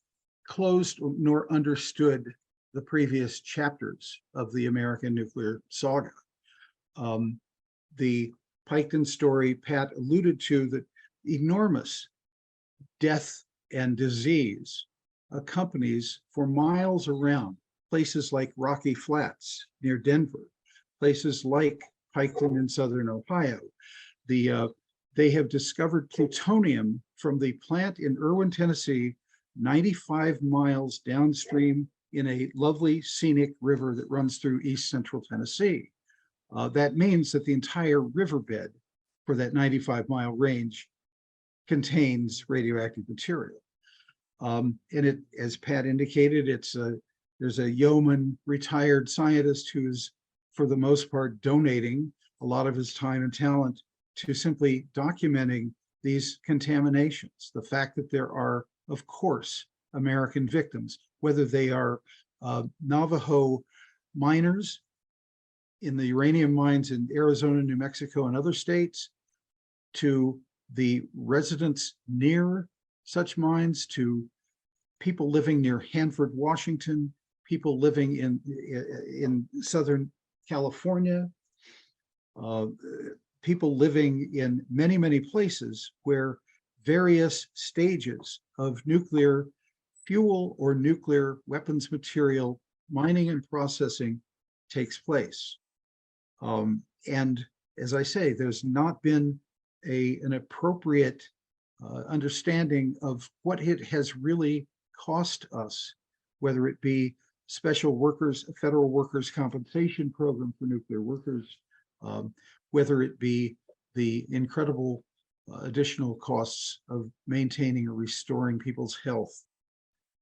closed nor understood the previous chapters of the American nuclear saga. The Piketon story Pat alluded to, that enormous death and disease accompanies for miles around places like Rocky Flats near Denver, places like Piketon in southern Ohio. They have discovered plutonium from the plant in Irwin, Tennessee, 95 miles downstream in a lovely scenic river that runs through east central Tennessee. That means that the entire riverbed for that 95-mile range contains radioactive material. And it, as Pat indicated, there's a yeoman retired scientist who's, for the most part, donating a lot of his time and talent to simply documenting these contaminations. The fact that there are, of course, American victims, whether they are Navajo miners in the uranium mines in Arizona, New Mexico, and other states, to the residents near such mines, to people living near Hanford, Washington, people living in Southern California, people living in many, many places where various stages of nuclear fuel or nuclear weapons material mining and processing takes place. And as I say, there's not been an appropriate understanding of what it has really cost us, whether it be special workers, federal workers' compensation program for nuclear workers, whether it be the incredible additional costs of maintaining or restoring people's health,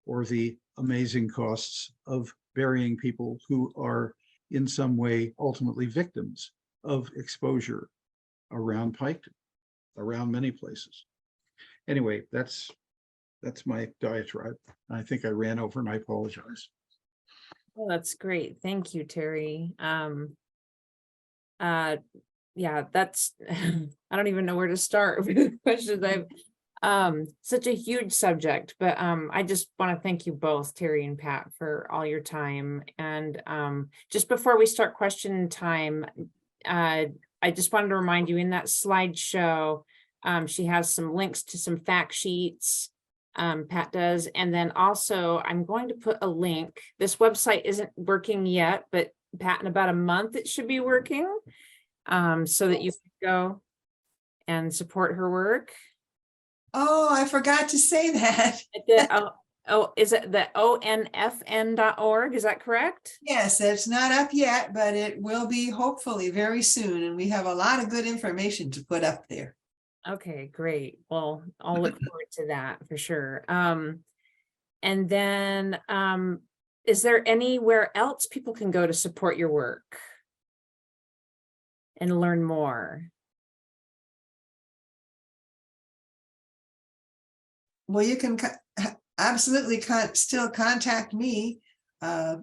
or the amazing costs of burying people who are in some way ultimately victims of exposure around Piketon, around many places. Anyway, that's my diatribe. I think I ran over and I apologize. Well, that's great. Thank you, Terry. Yeah, that's I don't even know where to start with the questions. I've such a huge subject, but I just want to thank you both, Terry and Pat, for all your time. And just before we start question time, I just wanted to remind you, in that slideshow, she has some links to some fact sheets, Pat does. And then also I'm going to put a link. This website isn't working yet, but Pat, in about a month, it should be working, so that you can go and support her work. Oh, I forgot to say that. Is it the ONFN.org? Is that correct? Yes, it's not up yet, but it will be hopefully very soon. And we have a lot of good information to put up there. Okay, great. Well, I'll look forward to that for sure. And then is there anywhere else people can go to support your work and learn more? Well, you can absolutely still contact me at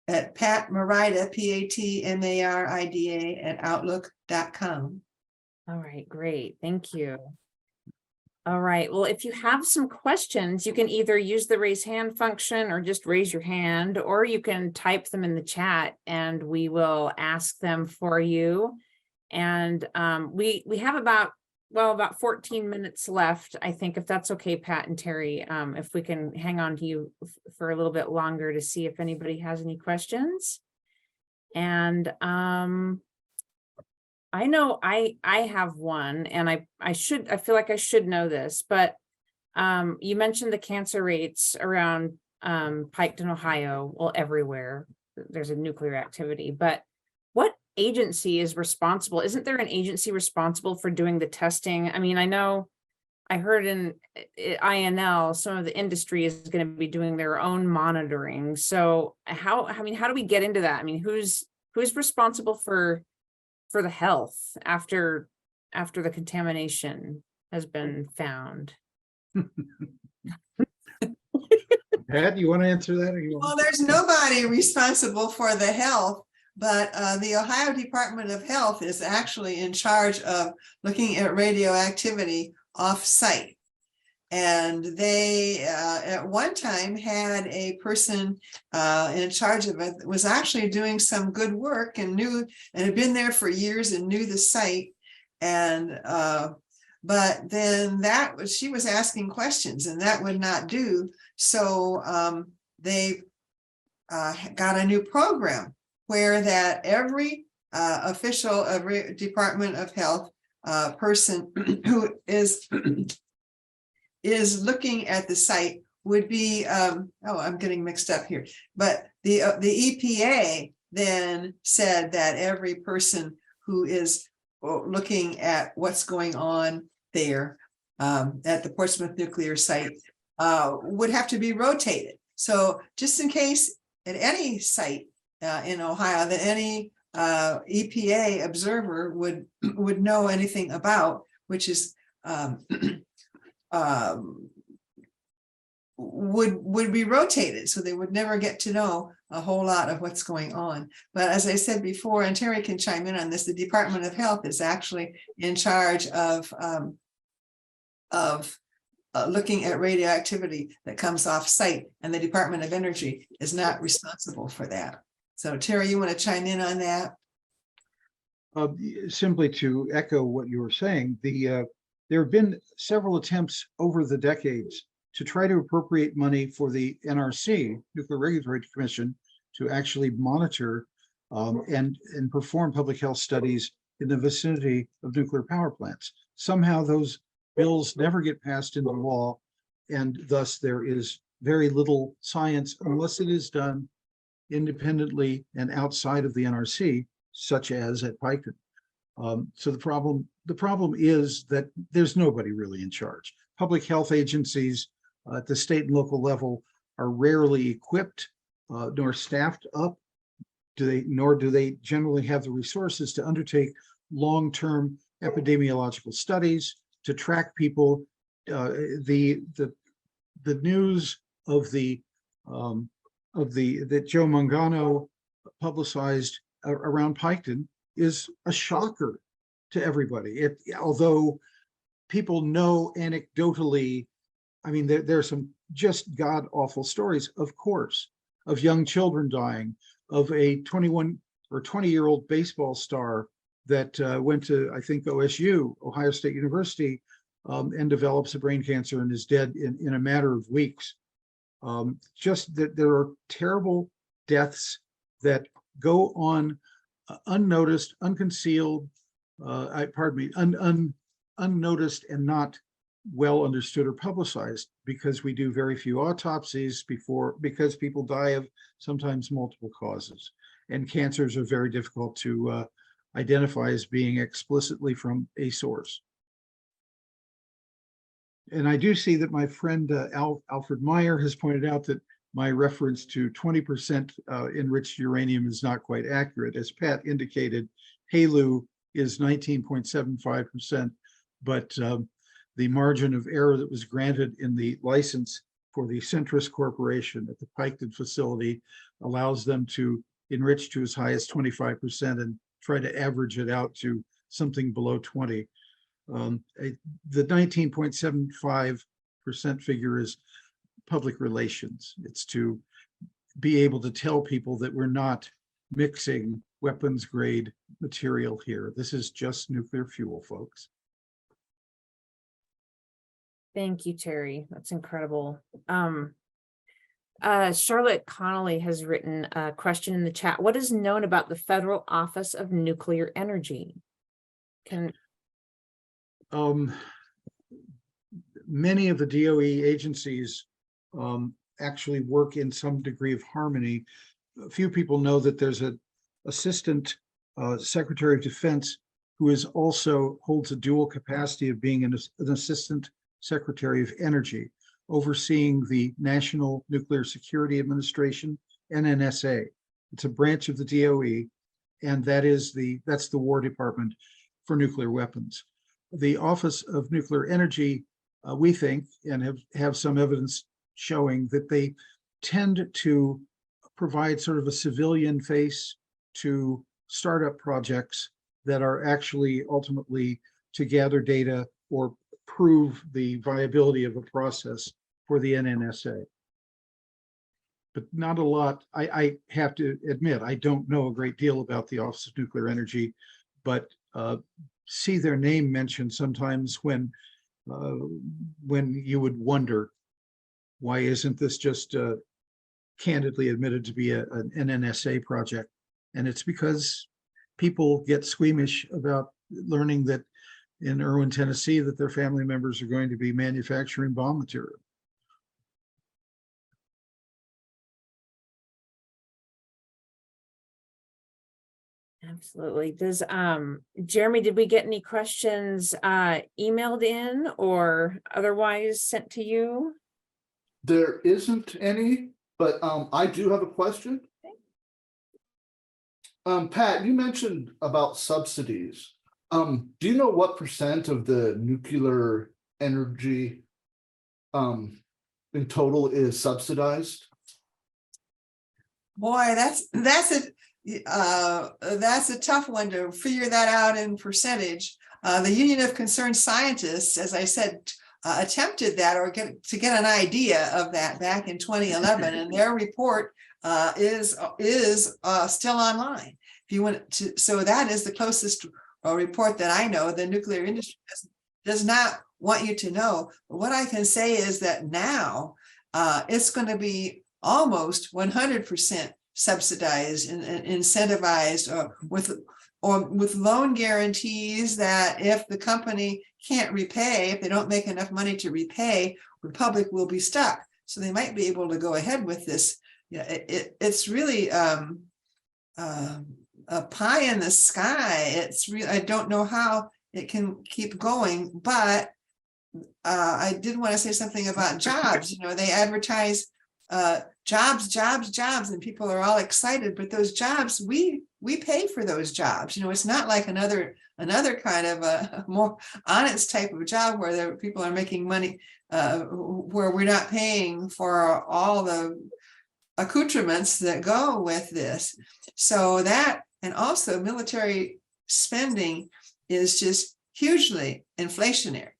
Pat Marida, PATMARIDA @outlook.com. All right, great. Thank you. All right. Well, if you have some questions, you can either use the raise hand function or just raise your hand, or you can type them in the chat and we will ask them for you. And we have about 14 minutes left, I think, if that's okay, Pat and Terry, if we can hang on to you for a little bit longer to see if anybody has any questions. And I know I have one, and I feel like I should know this, but you mentioned the cancer rates around Piketon, Ohio, well, everywhere there's a nuclear activity, but what agency is responsible? Isn't there an agency responsible for doing the testing? I mean, I know I heard in INL, some of the industry is going to be doing their own monitoring. So how do we get into that? I mean, who's responsible for the health after the contamination has been found? Pat, you want to answer that? Or you Well, want? there's nobody responsible for the health, but the Ohio Department of Health is actually in charge of looking at radioactivity off-site. And they at one time had a person in charge of it, was actually doing some good work and had been there for years and knew the site. And but then she was asking questions and that would not do. So they got a new program where that every official, every Department of Health person who is looking at the site would be, I'm getting mixed up here, but the EPA then said that every person who is looking at what's going on there at the Portsmouth nuclear site would have to be rotated. So just in case at any site in Ohio that any EPA observer would know anything about, which is would be rotated, so they would never get to know a whole lot of what's going on. But as I said before, and Terry can chime in on this, the Department of Health is actually in charge of looking at radioactivity that comes off site, and the Department of Energy is not responsible for that. So Terry, you want to chime in on that? Simply to echo what you were saying, there have been several attempts over the decades to try to appropriate money for the NRC, Nuclear Regulatory Commission, to actually monitor and perform public health studies in the vicinity of nuclear power plants. Somehow those bills never get passed into law, and thus there is very little science unless it is done independently and outside of the NRC, such as at Piketon. So the problem is that there's nobody really in charge. Public health agencies at the state and local level are rarely equipped nor staffed up. Nor do they generally have the resources to undertake long-term epidemiological studies to track people. The news of that Joe Mangano publicized around Piketon is a shocker to everybody. Although people know anecdotally, I mean, there are some just god-awful stories, of course, of young children dying, of a 21 or 20-year-old baseball star that went to, I think, OSU, Ohio State University, and develops a brain cancer and is dead in a matter of weeks. Just that there are terrible deaths that go on unnoticed, unconcealed, unnoticed and not well understood or publicized, because we do very few autopsies because people die of sometimes multiple causes, and cancers are very difficult to identify as being explicitly from a source. And I do see that my friend Alfred Meyer has pointed out that my reference to 20% enriched uranium is not quite accurate. As Pat indicated, HALEU is 19.75%, but the margin of error that was granted in the license for the Centrus Corporation at the Piketon facility allows them to enrich to as high as 25% and try to average it out to something below 20. The 19.75% figure is public relations. It's to be able to tell people that we're not mixing weapons grade material here. This is just nuclear fuel, folks. Thank you, Terry. That's incredible. Charlotte Connolly has written a question in the chat. What is known about the Federal Office of Nuclear Energy? Many of the DOE agencies actually work in some degree of harmony. A few people know that there's an assistant Secretary of Defense who is also holds a dual capacity of being an assistant Secretary of Energy, overseeing the National Nuclear Security Administration, NNSA. It's a branch of the DOE, and that's the War Department for nuclear weapons. The Office of Nuclear Energy, we think, and have some evidence showing that they tend to provide sort of a civilian face to startup projects that are actually ultimately to gather data or prove the viability of a process for the NNSA. But not a lot. I have to admit, I don't know a great deal about the Office of Nuclear Energy, but see their name mentioned sometimes when you would wonder, why isn't this just candidly admitted to be an NNSA project? And it's because people get squeamish about learning that in Irwin, Tennessee, that their family members are going to be manufacturing bomb material. Absolutely. Does Jeremy, did we get any questions emailed in or otherwise sent to you? There isn't any, but I do have a question. Pat, you mentioned about subsidies. Do you know what % of the nuclear energy in total is subsidized? Boy, that's a tough one to figure that out in percentage. The Union of Concerned Scientists, as I said, attempted that or to get an idea of that back in 2011, and their report is still online. If you want to, so that is the closest report that I know. The nuclear industry does not want you to know. But what I can say is that now it's going to be almost 100% subsidized and incentivized with loan guarantees that if the company can't repay, if they don't make enough money to repay, Republic will be stuck. So they might be able to go ahead with this. Yeah, it's really a pie in the sky. It's really, I don't know how it can keep going, but I did want to say something about jobs. You know, they advertise jobs, and people are all excited, but those jobs, we pay for those jobs. You know, it's not like another kind of a more honest type of job where people are making money, where we're not paying for all the accoutrements that go with this. So that, and also military spending is just hugely inflationary.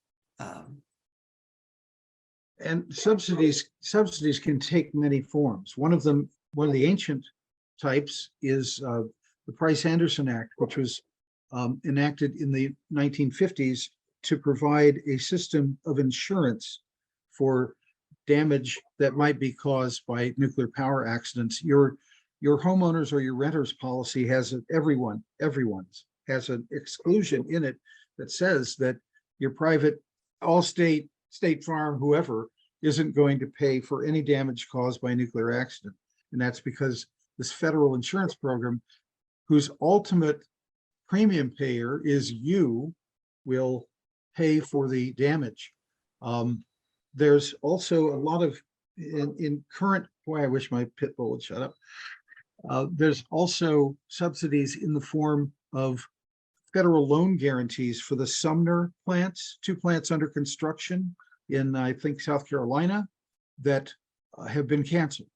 And subsidies can take many forms. One of the ancient types is the Price-Anderson Act, which was enacted in the 1950s to provide a system of insurance for damage that might be caused by nuclear power accidents. Your homeowners or your renters policy has everyone's has an exclusion in it that says that your private Allstate, State Farm, whoever isn't going to pay for any damage caused by a nuclear accident. And that's because this federal insurance program, whose ultimate premium payer is you, will pay for the damage. There's also a lot of, in current, boy, I wish my pit bull would shut up. There's also subsidies in the form of federal loan guarantees for the Sumner plants, 2 plants under construction in, I think, South Carolina, that have been canceled.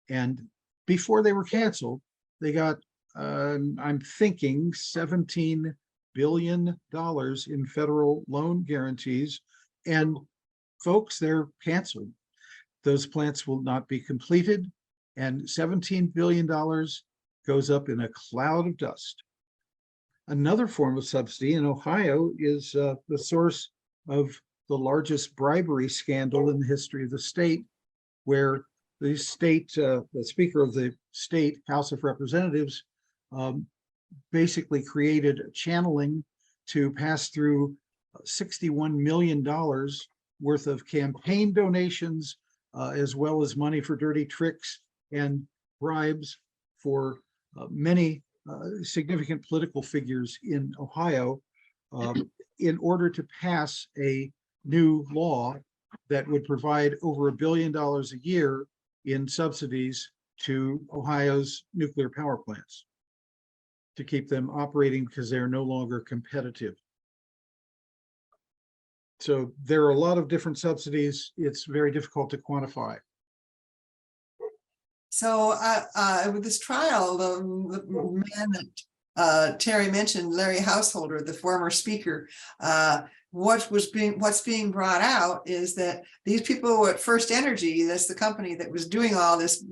And before they were canceled, they got, I'm thinking, $17 billion in federal loan guarantees. And folks, they're canceled. Those plants will not be completed, and $17 billion goes up in a cloud of dust. Another form of subsidy in Ohio is the source of the largest bribery scandal in the history of the state, where the state, the Speaker of the State House of Representatives, basically created a channeling to pass through $61 million worth of campaign donations, as well as money for dirty tricks and bribes for many significant political figures in Ohio in order to pass a new law that would provide over $1 billion a year in subsidies to Ohio's nuclear power plants to keep them operating because they're no longer competitive. So there are a lot of different subsidies. It's very difficult to quantify. So with this trial, the man that Terry mentioned, Larry Householder, the former speaker, what's being brought out is that these people at First Energy, that's the company that was doing all this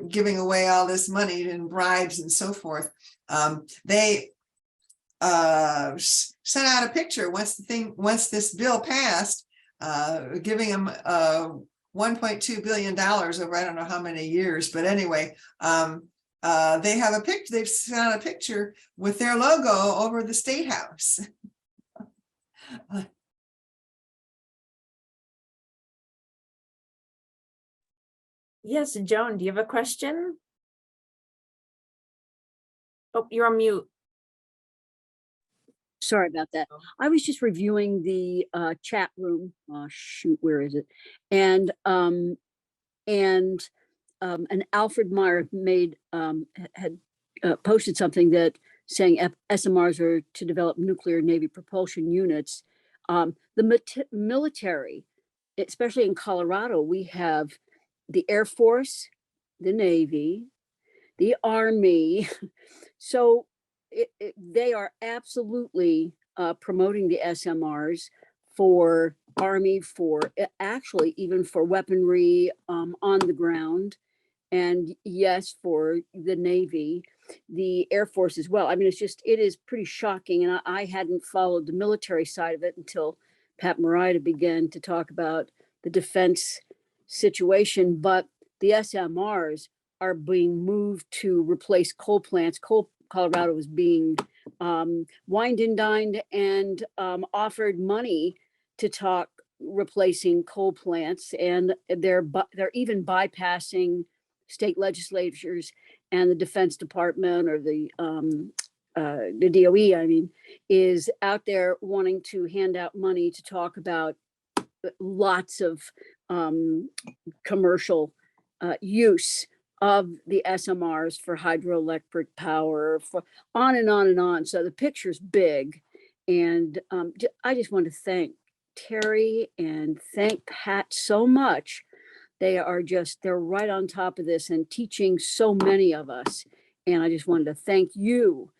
giving away all this money and bribes and so forth, they sent out a picture once this bill passed, giving them $1.2 billion over I don't know how many years, but anyway, they have a picture. They've sent out a picture with their logo over the State House. Yes, Joan, do you have a question? Oh, you're on mute. Sorry about that. I was just reviewing the chat room. Oh, shoot, where is it? And Alfred Meyer had posted something that saying SMRs are to develop nuclear Navy propulsion units. The military, especially in Colorado, we have the Air Force, the Navy, the Army. So they are absolutely promoting the SMRs for Army, for actually even for weaponry on the ground. And yes, for the Navy, the Air Force as well. I mean, it is pretty shocking. And I hadn't followed the military side of it until Pat Marida began to talk about the defense situation. But the SMRs are being moved to replace coal plants. Colorado is being wined and dined and offered money to talk replacing coal plants. And they're even bypassing state legislatures and the Defense Department or the DOE, I mean, is out there wanting to hand out money to talk about lots of commercial use of the SMRs for hydroelectric power, for on and on and on. So the picture's big. And I just want to thank Terry and thank Pat so much. They're right on top of this and teaching so many of us. And I just wanted to thank you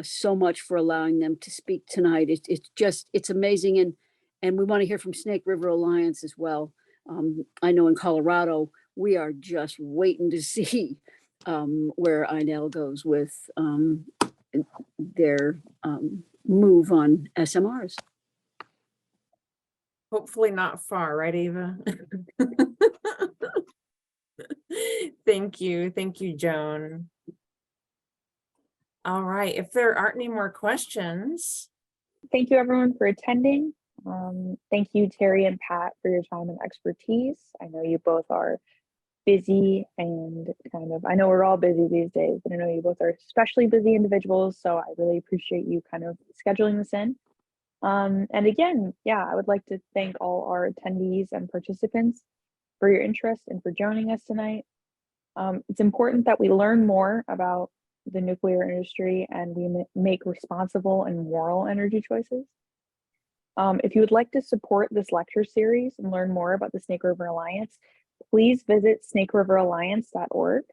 so much for allowing them to speak tonight. It's amazing. And we want to hear from Snake River Alliance as well. I know in Colorado, we are just waiting to see where INL goes with their move on SMRs. Hopefully not far, right, Ava? Thank you, Joan. All right, if there aren't any more questions. Thank you everyone for attending. Thank you, Terry and Pat, for your time and expertise. I know you both are busy and I know we're all busy these days, but I know you both are especially busy individuals. So I really appreciate you kind of scheduling this in. And again, I would like to thank all our attendees and participants for your interest and for joining us tonight. It's important that we learn more about the nuclear industry and we make responsible and moral energy choices. If you would like to support this lecture series and learn more about the Snake River Alliance, please visit snakeriveralliance.org.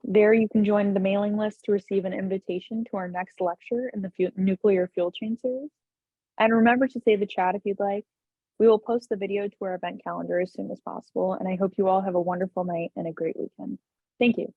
There you can join the mailing list to receive an invitation to our next lecture in the nuclear fuel chain series. And remember to save the chat if you'd like. We will post the video to our event calendar as soon as possible. And I hope you all have a wonderful night and a great weekend. Thank you.